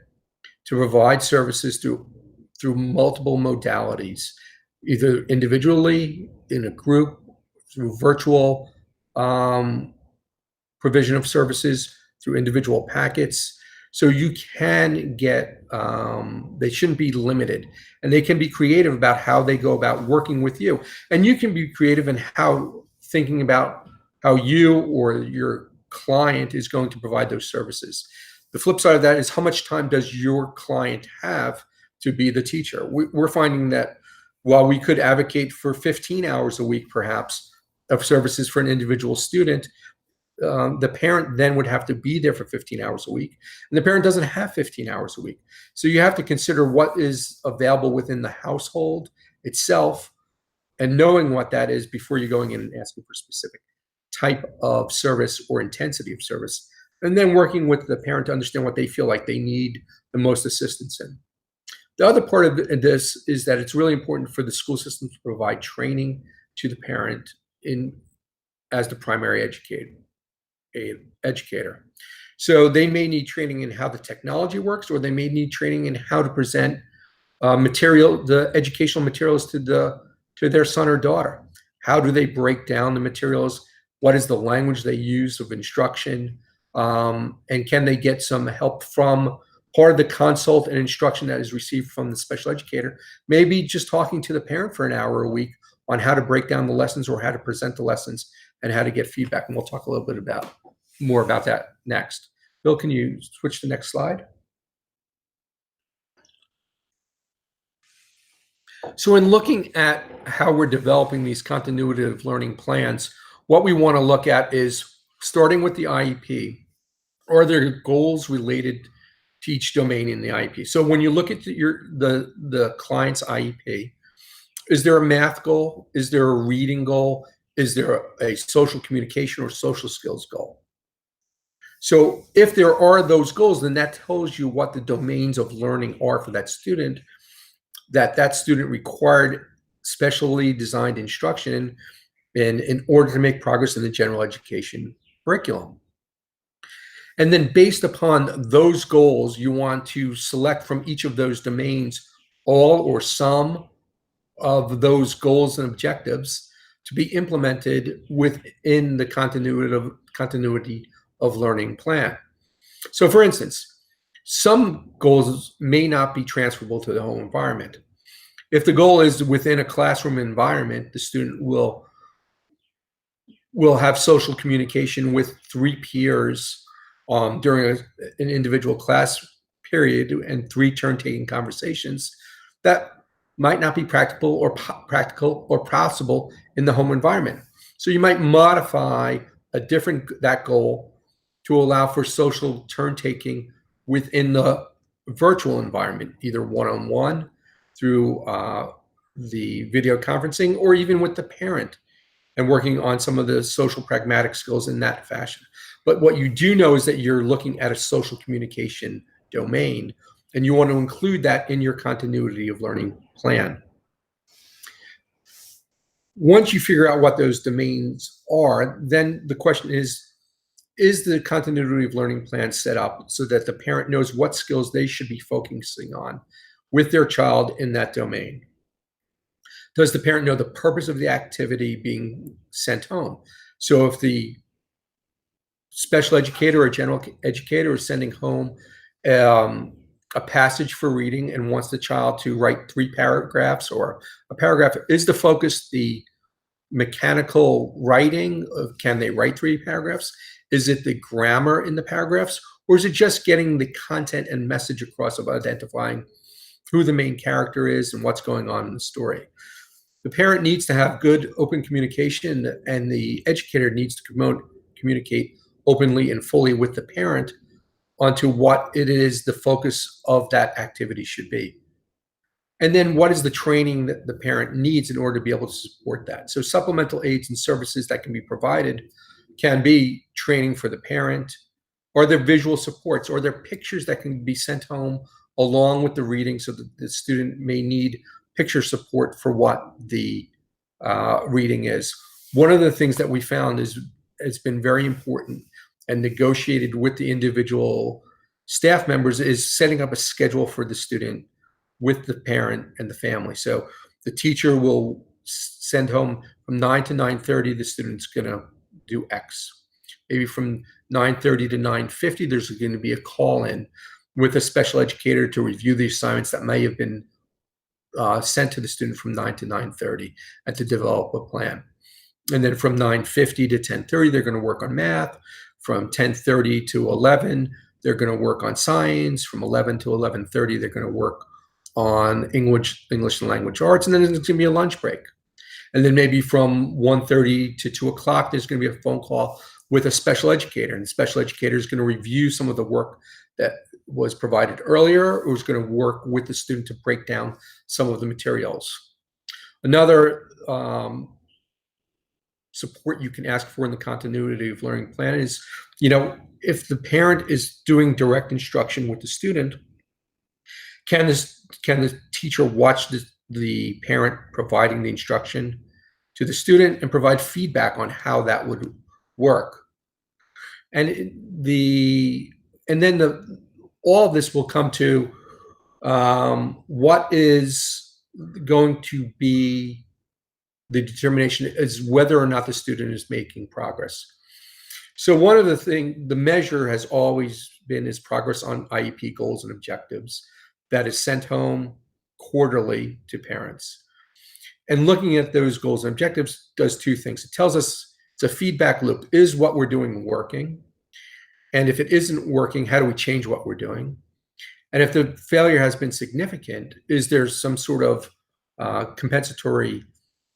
to provide services through multiple modalities, either individually, in a group, through virtual provision of services, through individual packets. So you can get, they shouldn't be limited, and they can be creative about how they go about working with you. And you can be creative in how thinking about how you or your client is going to provide those services. The flip side of that is, how much time does your client have to be the teacher? We're finding that while we could advocate for 15 hours a week, perhaps, of services for an individual student, the parent then would have to be there for 15 hours a week, and the parent doesn't have 15 hours a week. So you have to consider what is available within the household itself, and knowing what that is before you're going in and asking for specific type of service or intensity of service, and then working with the parent to understand what they feel like they need the most assistance in. The other part of this is that it's really important for the school system to provide training to the parent as the primary educator. So they may need training in how the technology works, or they may need training in how to present the educational materials to their son or daughter. How do they break down the materials? What is the language they use of instruction? And can they get some help from part of the consult and instruction that is received from the special educator? Maybe just talking to the parent for an hour a week on how to break down the lessons, or how to present the lessons, and how to get feedback. And we'll talk a little bit more about that next. Bill, can you switch to the next slide? So in looking at how we're developing these continuity of learning plans, what we want to look at is, starting with the IEP, are there goals related to each domain in the IEP? So when you look at the client's IEP, is there a math goal? Is there a reading goal? Is there a social communication or social skills goal? So if there are those goals, then that tells you what the domains of learning are for that student, that student required specially designed instruction in order to make progress in the general education curriculum. And then based upon those goals, you want to select from each of those domains all or some of those goals and objectives to be implemented within the continuity of learning plan. So for instance, some goals may not be transferable to the home environment. If the goal is within a classroom environment, the student will have social communication with 3 peers during an individual class period, and 3 turn-taking conversations. That might not be practical or possible in the home environment. So you might modify that goal to allow for social turn-taking within the virtual environment, either one-on-one through the video conferencing, or even with the parent, and working on some of the social pragmatic skills in that fashion. But what you do know is that you're looking at a social communication domain, and you want to include that in your continuity of learning plan. Once you figure out what those domains are, then the question is the continuity of learning plan set up so that the parent knows what skills they should be focusing on with their child in that domain? Does the parent know the purpose of the activity being sent home? So if the special educator or general educator is sending home a passage for reading and wants the child to write 3 paragraphs or a paragraph, is the focus the mechanical writing of, can they write 3 paragraphs? Is it the grammar in the paragraphs? Or is it just getting the content and message across of identifying who the main character is and what's going on in the story? The parent needs to have good open communication, and the educator needs to communicate openly and fully with the parent onto what it is the focus of that activity should be. And then what is the training that the parent needs in order to be able to support that? So supplemental aids and services that can be provided can be training for the parent, or their visual supports, or their pictures that can be sent home along with the reading, so that the student may need picture support for what the reading is. One of the things that we found has been very important and negotiated with the individual staff members is setting up a schedule for the student with the parent and the family. So the teacher will send home from 9 to 9:30, the student's going to do X. Maybe from 9:30 to 9:50, there's going to be a call-in with a special educator to review the assignments that may have been sent to the student from 9 to 9:30 and to develop a plan. And then from 9:50 to 10:30, they're going to work on math. From 10:30 to 11, they're going to work on science. From 11 to 11:30, they're going to work on English and language arts. And then there's going to be a lunch break. And then maybe from 1:30 to 2 o'clock, there's going to be a phone call with a special educator. And the special educator is going to review some of the work that was provided earlier, or is going to work with the student to break down some of the materials. Another support you can ask for in the continuity of learning plan is, if the parent is doing direct instruction with the student, can the teacher watch the parent providing the instruction to the student and provide feedback on how that would work? And all of this will come to what is going to be the determination is whether or not the student is making progress. So one of the measure has always been is progress on IEP goals and objectives that is sent home quarterly to parents. And looking at those goals and objectives does two things. It tells us it's a feedback loop. Is what we're doing working? And if it isn't working, how do we change what we're doing? And if the failure has been significant, is there some sort of compensatory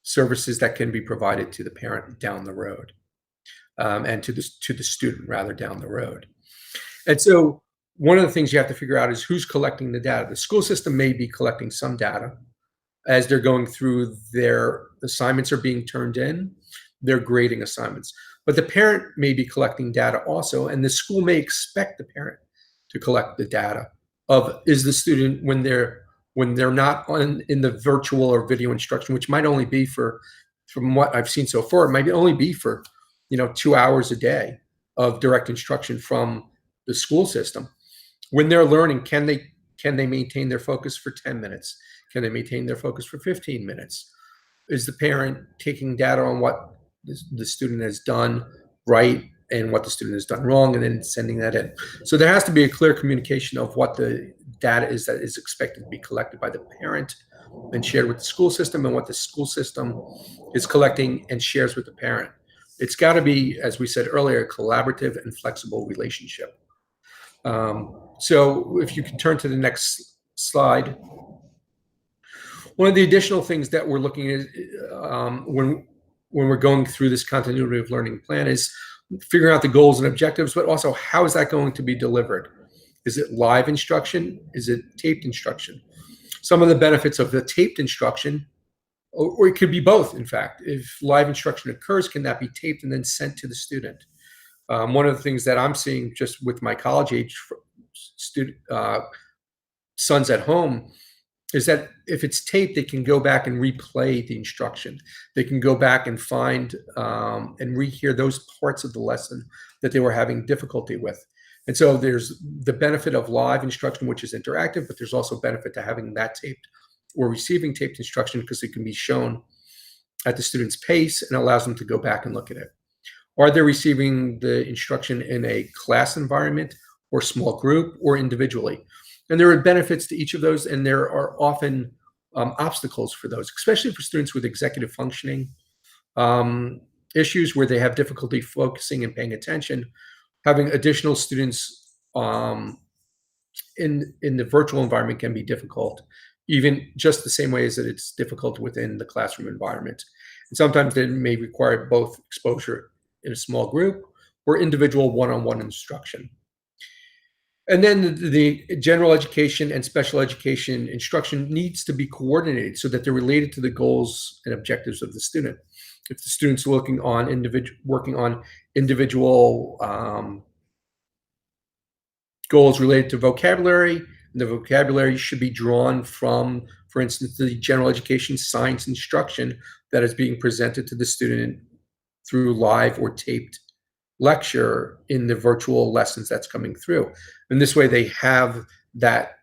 services that can be provided to the parent down the road, and to the student rather down the road? And so one of the things you have to figure out is who's collecting the data. The school system may be collecting some data as they're going through their assignments are being turned in, they're grading assignments. But the parent may be collecting data also, and the school may expect the parent to collect the data of is the student when they're not in the virtual or video instruction, which might only be from what I've seen so far, it might only be for 2 hours a day of direct instruction from the school system. When they're learning, can they maintain their focus for 10 minutes? Can they maintain their focus for 15 minutes? Is the parent taking data on what the student has done right and what the student has done wrong, and then sending that in? So there has to be a clear communication of what the data is that is expected to be collected by the parent and shared with the school system, and what the school system is collecting and shares with the parent. It's got to be, as we said earlier, a collaborative and flexible relationship. So if you can turn to the next slide. One of the additional things that we're looking at when we're going through this continuity of learning plan is figuring out the goals and objectives, but also how is that going to be delivered? Is it live instruction? Is it taped instruction? Some of the benefits of the taped instruction, or it could be both, in fact. If live instruction occurs, can that be taped and then sent to the student? One of the things that I'm seeing just with my college age sons at home is that if it's taped, they can go back and replay the instruction. They can go back and find and rehear those parts of the lesson that they were having difficulty with. And so there's the benefit of live instruction, which is interactive, but there's also benefit to having that taped or receiving taped instruction because it can be shown at the student's pace and allows them to go back and look at it. Are they receiving the instruction in a class environment or small group or individually? And there are benefits to each of those, and there are often obstacles for those, especially for students with executive functioning issues where they have difficulty focusing and paying attention. Having additional students in the virtual environment can be difficult, even just the same way as that it's difficult within the classroom environment. And sometimes they may require both exposure in a small group or individual one-on-one instruction. And then the general education and special education instruction needs to be coordinated so that they're related to the goals and objectives of the student. If the student's working on individual goals related to vocabulary, the vocabulary should be drawn from, for instance, the general education science instruction that is being presented to the student through live or taped lecture in the virtual lessons that's coming through. And this way they have that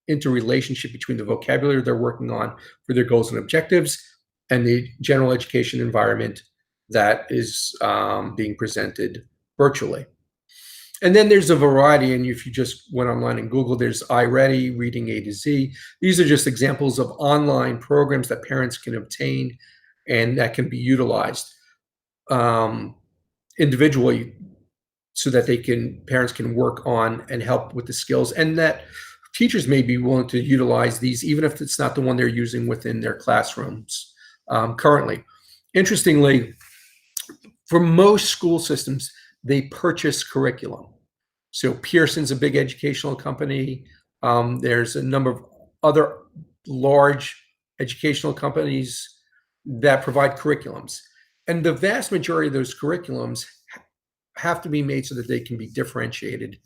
interrelationship between the vocabulary they're working on for their goals and objectives and the general education environment that is being presented virtually. And then there's a variety, and if you just went online and Google, there's iReady, Reading A to Z. These are just examples of online programs that parents can obtain and that can be utilized individually so that parents can work on and help with the skills, and that teachers may be willing to utilize these even if it's not the one they're using within their classrooms currently. Interestingly, for most school systems, they purchase curriculum. So Pearson's a big educational company. There's a number of other large educational companies that provide curriculums. And the vast majority of those curriculums have to be made so that they can be differentiated.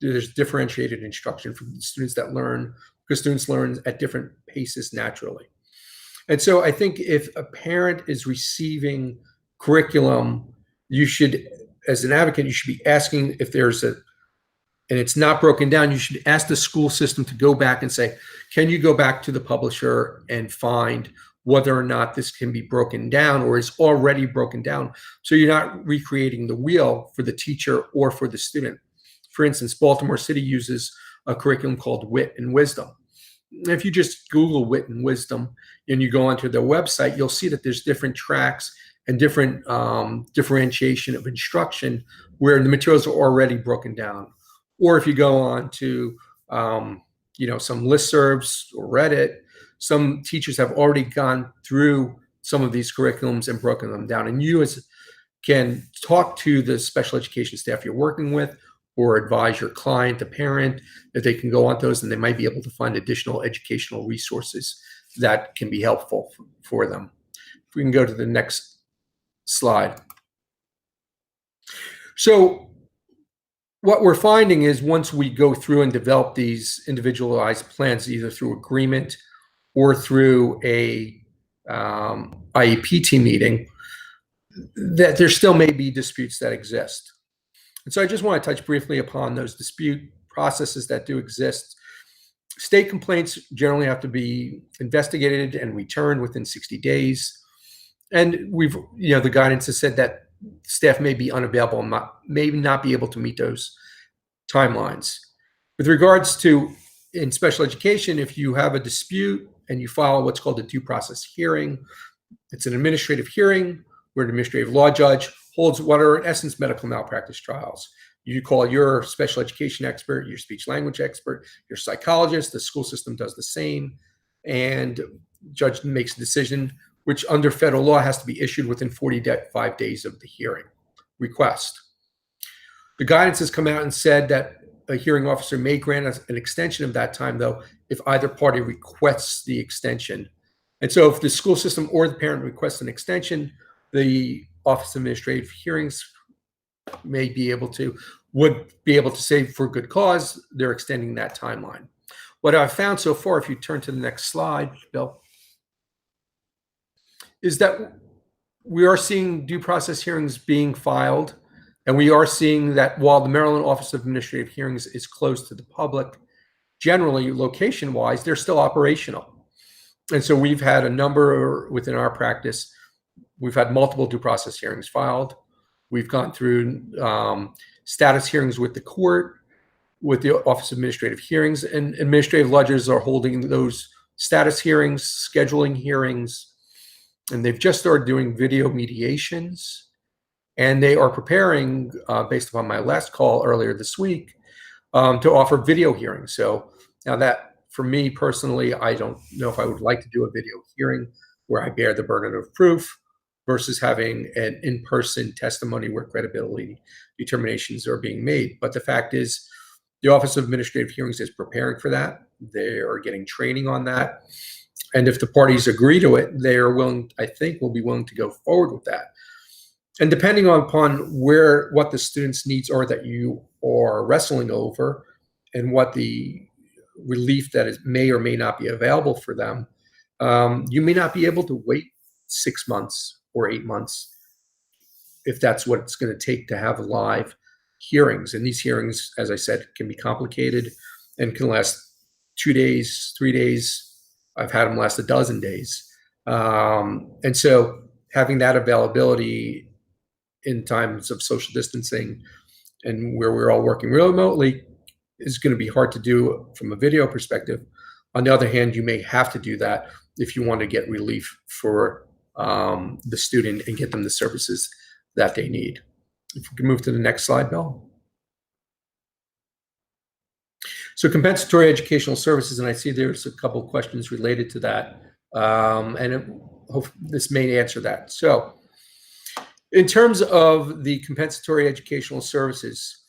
There's differentiated instruction for the students that learn, because students learn at different paces naturally. And so I think if a parent is receiving curriculum, you should, as an advocate, you should be asking if there's and it's not broken down, you should ask the school system to go back and say, can you go back to the publisher and find whether or not this can be broken down or is already broken down, so you're not recreating the wheel for the teacher or for the student. For instance, Baltimore City uses a curriculum called Wit and Wisdom. If you just Google Wit and Wisdom and you go onto their website, you'll see that there's different tracks and different differentiation of instruction where the materials are already broken down. Or if you go on to some listservs or Reddit, some teachers have already gone through some of these curriculums and broken them down. And you can talk to the special education staff you're working with, or advise your client, the parent, that they can go on those and they might be able to find additional educational resources that can be helpful for them. If we can go to the next slide. So what we're finding is once we go through and develop these individualized plans, either through agreement or through a IEP team meeting, that there still may be disputes that exist. And so I just want to touch briefly upon those dispute processes that do exist. State complaints generally have to be investigated and returned within 60 days. And the guidance has said that staff may be unavailable and may not be able to meet those timelines. With regards to in special education, if you have a dispute and you file what's called a due process hearing, it's an administrative hearing where an administrative law judge holds what are in essence medical malpractice trials. You call your special education expert, your speech language expert, your psychologist, the school system does the same, and judge makes a decision which under federal law has to be issued within 45 days of the hearing request. The guidance has come out and said that a hearing officer may grant an extension of that time, though, if either party requests the extension. And so if the school system or the parent requests an extension, the Office of Administrative Hearings would be able to say for good cause, they're extending that timeline. What I've found so far, if you turn to the next slide, Bill, is that we are seeing due process hearings being filed, and we are seeing that while the Maryland Office of Administrative Hearings is closed to the public, generally location-wise, they're still operational. And so we've had a number within our practice. We've had multiple due process hearings filed. We've gone through status hearings with the court, with the Office of Administrative Hearings, and administrative judges are holding those status hearings, scheduling hearings, and they've just started doing video mediations, and they are preparing, based upon my last call earlier this week, to offer video hearings. So now that, for me personally, I don't know if I would like to do a video hearing where I bear the burden of proof versus having an in-person testimony where credibility determinations are being made. But the fact is, the Office of Administrative Hearings is preparing for that. They are getting training on that. And if the parties agree to it, they are willing, I think, will be willing to go forward with that. And depending upon what the student's needs are that you are wrestling over and what the relief that may or may not be available for them, you may not be able to wait 6 months or 8 months. if that's what it's going to take to have live hearings. And these hearings, as I said, can be complicated and can last 2 days, 3 days. I've had them last a dozen days. And so having that availability in times of social distancing and where we're all working remotely is going to be hard to do from a video perspective. On the other hand, you may have to do that if you want to get relief for the student and get them the services that they need. If we can move to the next slide, Bill. So compensatory educational services, and I see there's a couple of questions related to that, and this may answer that. So in terms of the compensatory educational services,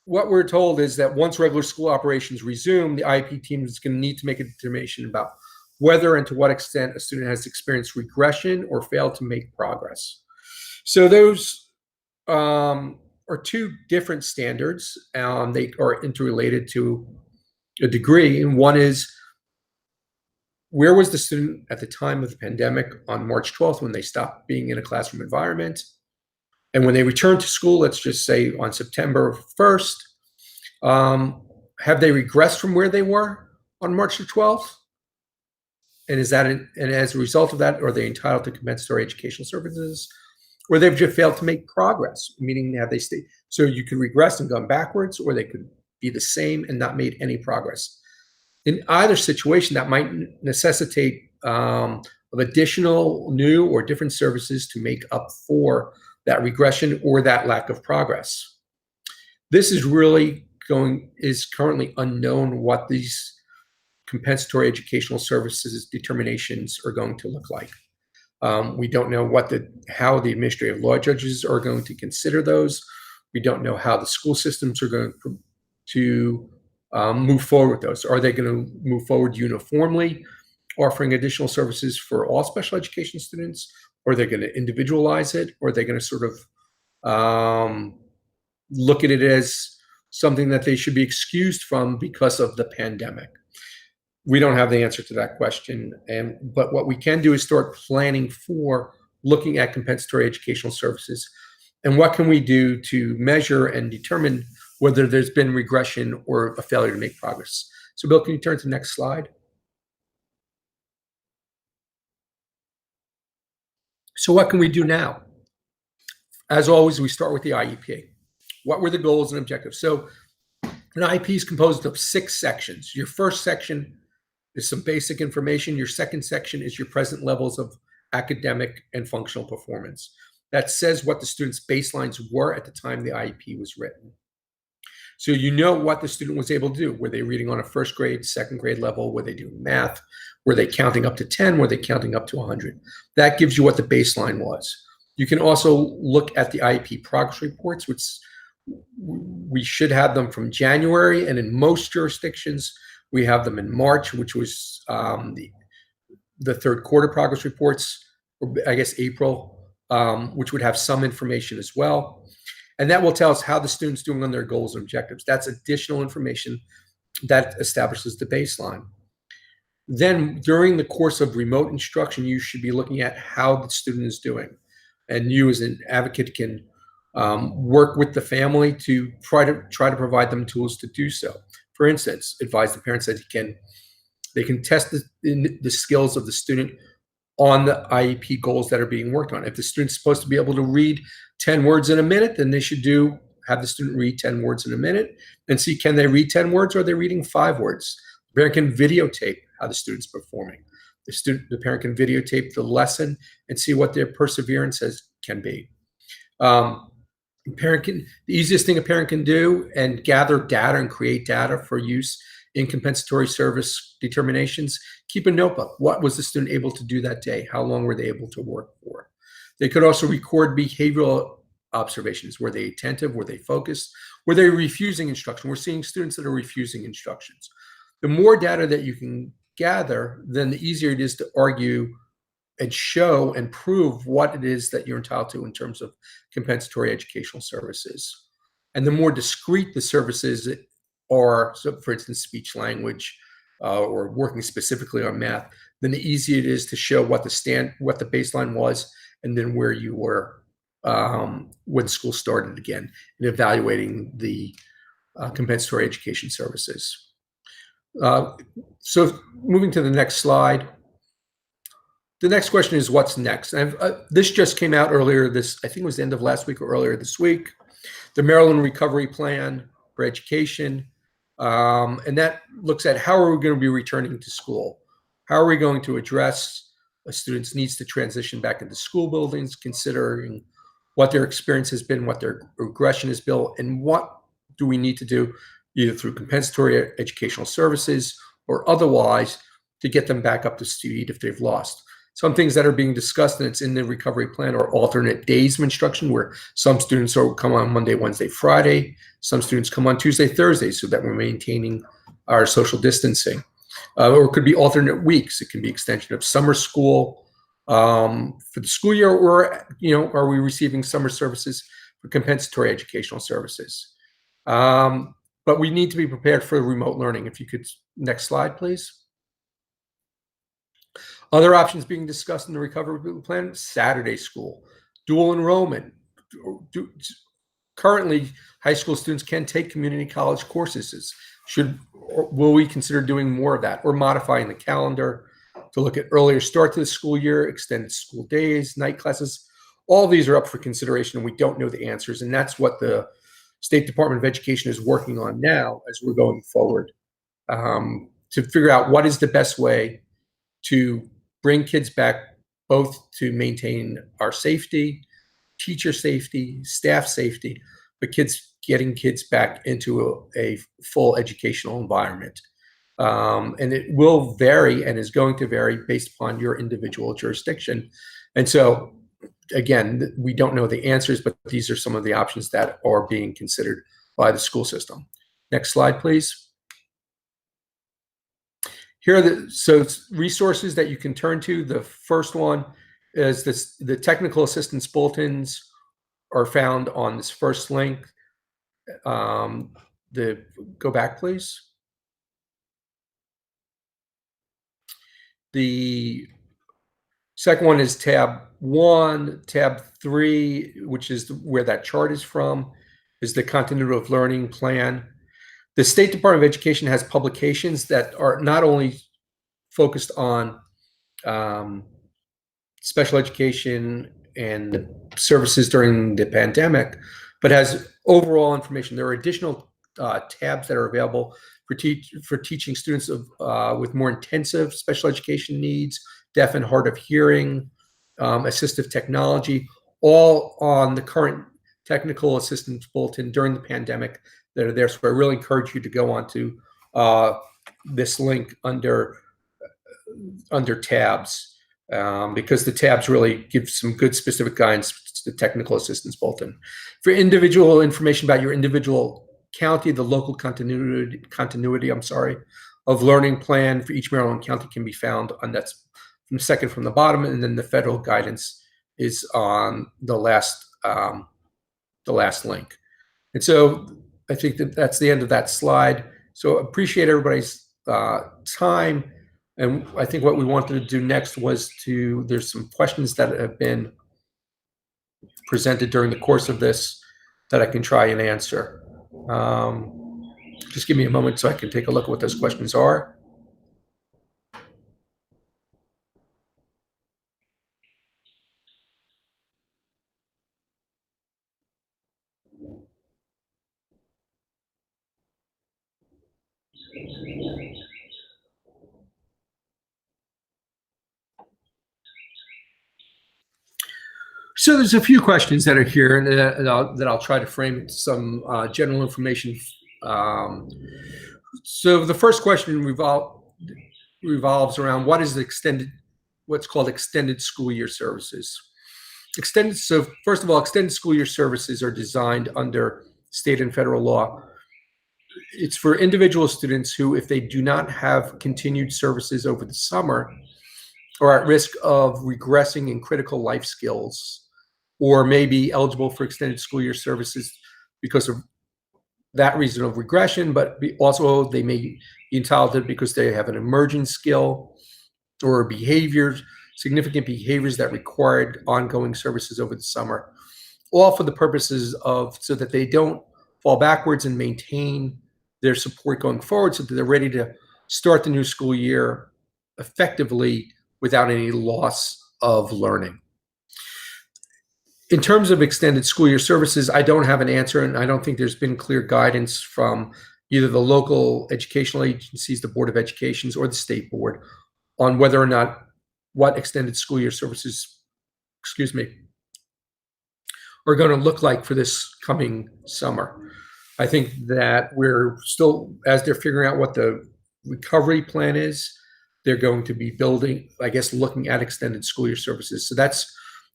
what we're told is that once regular school operations resume, the IEP team is going to need to make a determination about whether and to what extent a student has experienced regression or failed to make progress. So those are two different standards. They are interrelated to a degree. And one is, where was the student at the time of the pandemic on March 12th when they stopped being in a classroom environment? And when they return to school, let's just say on September 1st, have they regressed from where they were on March the 12th? And and as a result of that, are they entitled to compensatory educational services? Or they've just failed to make progress, meaning have they stayed? So you could regress and gone backwards, or they could be the same and not made any progress. In either situation, that might necessitate of additional new or different services to make up for that regression or that lack of progress. This is currently unknown what these compensatory educational services determinations are going to look like. We don't know how the administrative law judges are going to consider those. We don't know how the school systems are going to move forward with those. Are they going to move forward uniformly, offering additional services for all special education students? Or are they going to individualize it? Or are they going to sort of look at it as something that they should be excused from because of the pandemic? We don't have the answer to that question. But what we can do is start planning for looking at compensatory educational services. And what can we do to measure and determine whether there's been regression or a failure to make progress? So Bill, can you turn to the next slide? So what can we do now? As always, we start with the IEP. What were the goals and objectives? So an IEP is composed of 6 sections. Your first section is some basic information. Your second section is your present levels of academic and functional performance. That says what the student's baselines were at the time the IEP was written. So you know what the student was able to do. Were they reading on a first grade, second grade level? Were they doing math? Were they counting up to 10? Were they counting up to 100? That gives you what the baseline was. You can also look at the IEP progress reports, which we should have them from January, and in most jurisdictions, we have them in March, which was the third quarter progress reports, or I guess April, which would have some information as well. And that will tell us how the student's doing on their goals and objectives. That's additional information that establishes the baseline. Then during the course of remote instruction, you should be looking at how the student is doing. And you as an advocate can work with the family to try to provide them tools to do so. For instance, advise the parents that they can test the skills of the student on the IEP goals that are being worked on. If the student's supposed to be able to read 10 words in a minute, then they should have the student read 10 words in a minute and see, can they read 10 words or are they reading 5 words? The parent can videotape how the student's performing. The parent can videotape the lesson and see what their perseverance can be. The easiest thing a parent can do and gather data and create data for use in compensatory service determinations, keep a notebook. What was the student able to do that day? How long were they able to work for? They could also record behavioral observations. Were they attentive? Were they focused? Were they refusing instruction? We're seeing students that are refusing instructions. The more data that you can gather, then the easier it is to argue and show and prove what it is that you're entitled to in terms of compensatory educational services. And the more discrete the services are, so for instance, speech language or working specifically on math, then the easier it is to show what the baseline was and then where you were when school started again, and evaluating the compensatory education services. So moving to the next slide. The next question is what's next? This just came out earlier I think it was the end of last week or earlier this week, the Maryland Recovery Plan for Education. And that looks at how are we going to be returning to school? How are we going to address a student's needs to transition back into school buildings, considering what their experience has been, what their regression has been, and what do we need to do either through compensatory educational services or otherwise to get them back up to speed if they've lost. Some things that are being discussed, and it's in the recovery plan, are alternate days of instruction, where some students come on Monday, Wednesday, Friday. Some students come on Tuesday, Thursday, so that we're maintaining our social distancing. Or it could be alternate weeks. It can be extension of summer school for the school year, or are we receiving summer services for compensatory educational services? But we need to be prepared for remote learning. If you could, next slide, please. Other options being discussed in the recovery plan: Saturday school, dual enrollment. Currently, high school students can take community college courses. Will we consider doing more of that, or modifying the calendar to look at earlier start to the school year, extended school days, night classes? All these are up for consideration, and we don't know the answers. And that's what the State Department of Education is working on now as we're going forward, to figure out what is the best way to bring kids back, both to maintain our safety, teacher safety, staff safety, but getting kids back into a full educational environment. And it will vary and is going to vary based upon your individual jurisdiction. And so, again, we don't know the answers, but these are some of the options that are being considered by the school system. Next slide, please. Here are resources that you can turn to. The first one is the technical assistance bulletins are found on this first link. Go back, please. The second one is tab 1. Tab 3, which is where that chart is from, is the continuity of learning plan. The State Department of Education has publications that are not only focused on special education and services during the pandemic, but has overall information. There are additional tabs that are available for teaching students with more intensive special education needs, deaf and hard of hearing, assistive technology, all on the current technical assistance bulletin during the pandemic that are there. So I really encourage you to go onto this link under tabs, because the tabs really give some good specific guidance to the technical assistance bulletin. For individual information about your individual county, the local continuity of learning plan for each Maryland county can be found on that's from second from the bottom, and then the federal guidance is on the last link. And so I think that's the end of that slide. So appreciate everybody's time. And I think what we wanted to do next was there's some questions that have been presented during the course of this that I can try and answer. Just give me a moment so I can take a look at what those questions are. So there's a few questions that are here, and that I'll try to frame into some general information. So the first question revolves around what is what's called extended school year services. So first of all, extended school year services are designed under state and federal law. It's for individual students who, if they do not have continued services over the summer, are at risk of regressing in critical life skills, or may be eligible for extended school year services because of that reason of regression, but also they may be entitled to it because they have an emerging skill or significant behaviors that required ongoing services over the summer. all for the purposes of so that they don't fall backwards and maintain their support going forward so that they're ready to start the new school year effectively without any loss of learning. In terms of extended school year services, I don't have an answer, and I don't think there's been clear guidance from either the local educational agencies, the Board of Educations, or the state board on whether or not what extended school year services, are going to look like for this coming summer. I think that we're still, as they're figuring out what the recovery plan is, they're going to be building, I guess, looking at extended school year services. So that's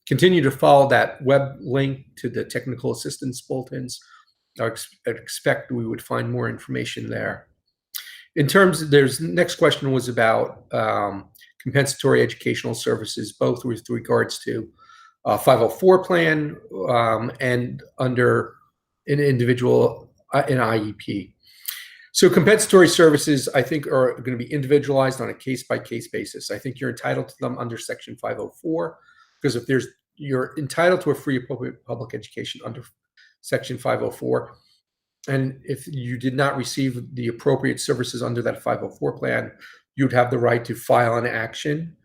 continue to follow that web link to the technical assistance bulletins. I'd expect we would find more information there. In terms of, next question was about compensatory educational services, both with regards to 504 plan and under an individual, an IEP. So compensatory services, I think, are going to be individualized on a case-by-case basis. I think you're entitled to them under Section 504, because if you're entitled to a free public education under Section 504, and if you did not receive the appropriate services under that 504 plan, you'd have the right to file an action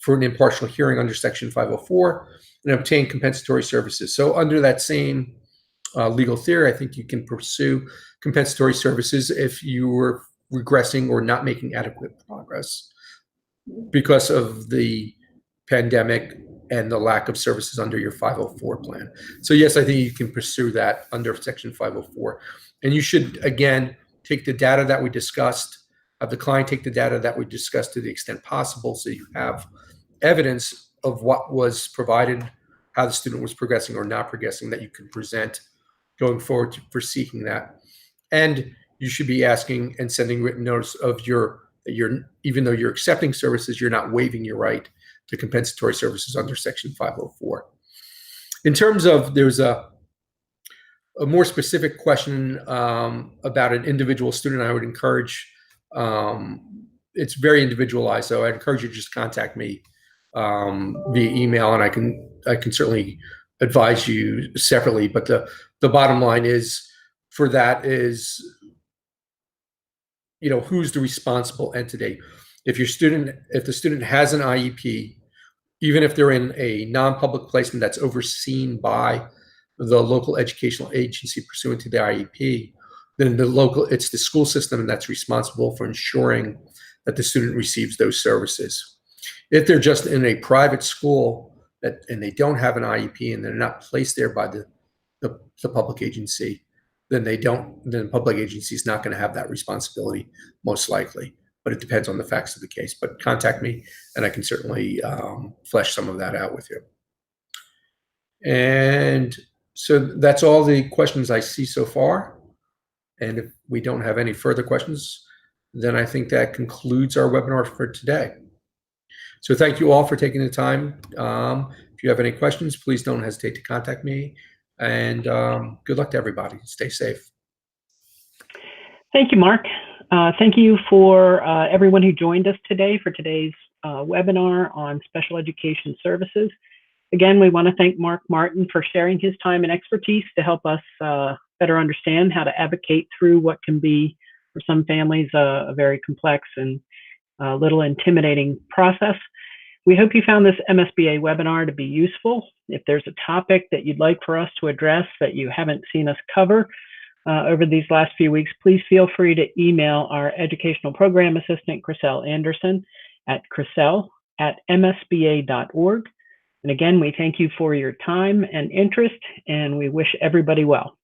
for an impartial hearing under Section 504 and obtain compensatory services. So under that same legal theory, I think you can pursue compensatory services if you were regressing or not making adequate progress because of the pandemic and the lack of services under your 504 plan. So yes, I think you can pursue that under Section 504. And you should, again, take the data that we discussed, have the client take the data that we discussed to the extent possible, so you have evidence of what was provided, how the student was progressing or not progressing, that you can present going forward for seeking that. And you should be asking and sending written notice of even though you're accepting services, you're not waiving your right to compensatory services under Section 504. In terms of, there's a more specific question about an individual student. I would encourage, it's very individualized, so I'd encourage you to just contact me via email, and I can certainly advise you separately. But the bottom line is, for that is, who's the responsible entity? If the student has an IEP, even if they're in a non-public placement that's overseen by the local educational agency pursuant to the IEP, then it's the school system that's responsible for ensuring that the student receives those services. If they're just in a private school and they don't have an IEP and they're not placed there by the public agency, then the public agency is not going to have that responsibility, most likely. But it depends on the facts of the case. But contact me, and I can certainly flesh some of that out with you. And so that's all the questions I see so far. And if we don't have any further questions, then I think that concludes our webinar for today. So thank you all for taking the time. If you have any questions, please don't hesitate to contact me. And good luck to everybody. Stay safe.
Thank you, Mark. Thank you for everyone who joined us today for today's webinar on special education services. Again, we want to thank Mark Martin for sharing his time and expertise to help us better understand how to advocate through what can be, for some families, a very complex and a little intimidating process. We hope you found this MSBA webinar to be useful. If there's a topic that you'd like for us to address that you haven't seen us cover over these last few weeks, please feel free to email our Educational Program Assistant, Chriselle Anderson, at chriselle@msba.org. And again, we thank you for your time and interest, and we wish everybody well.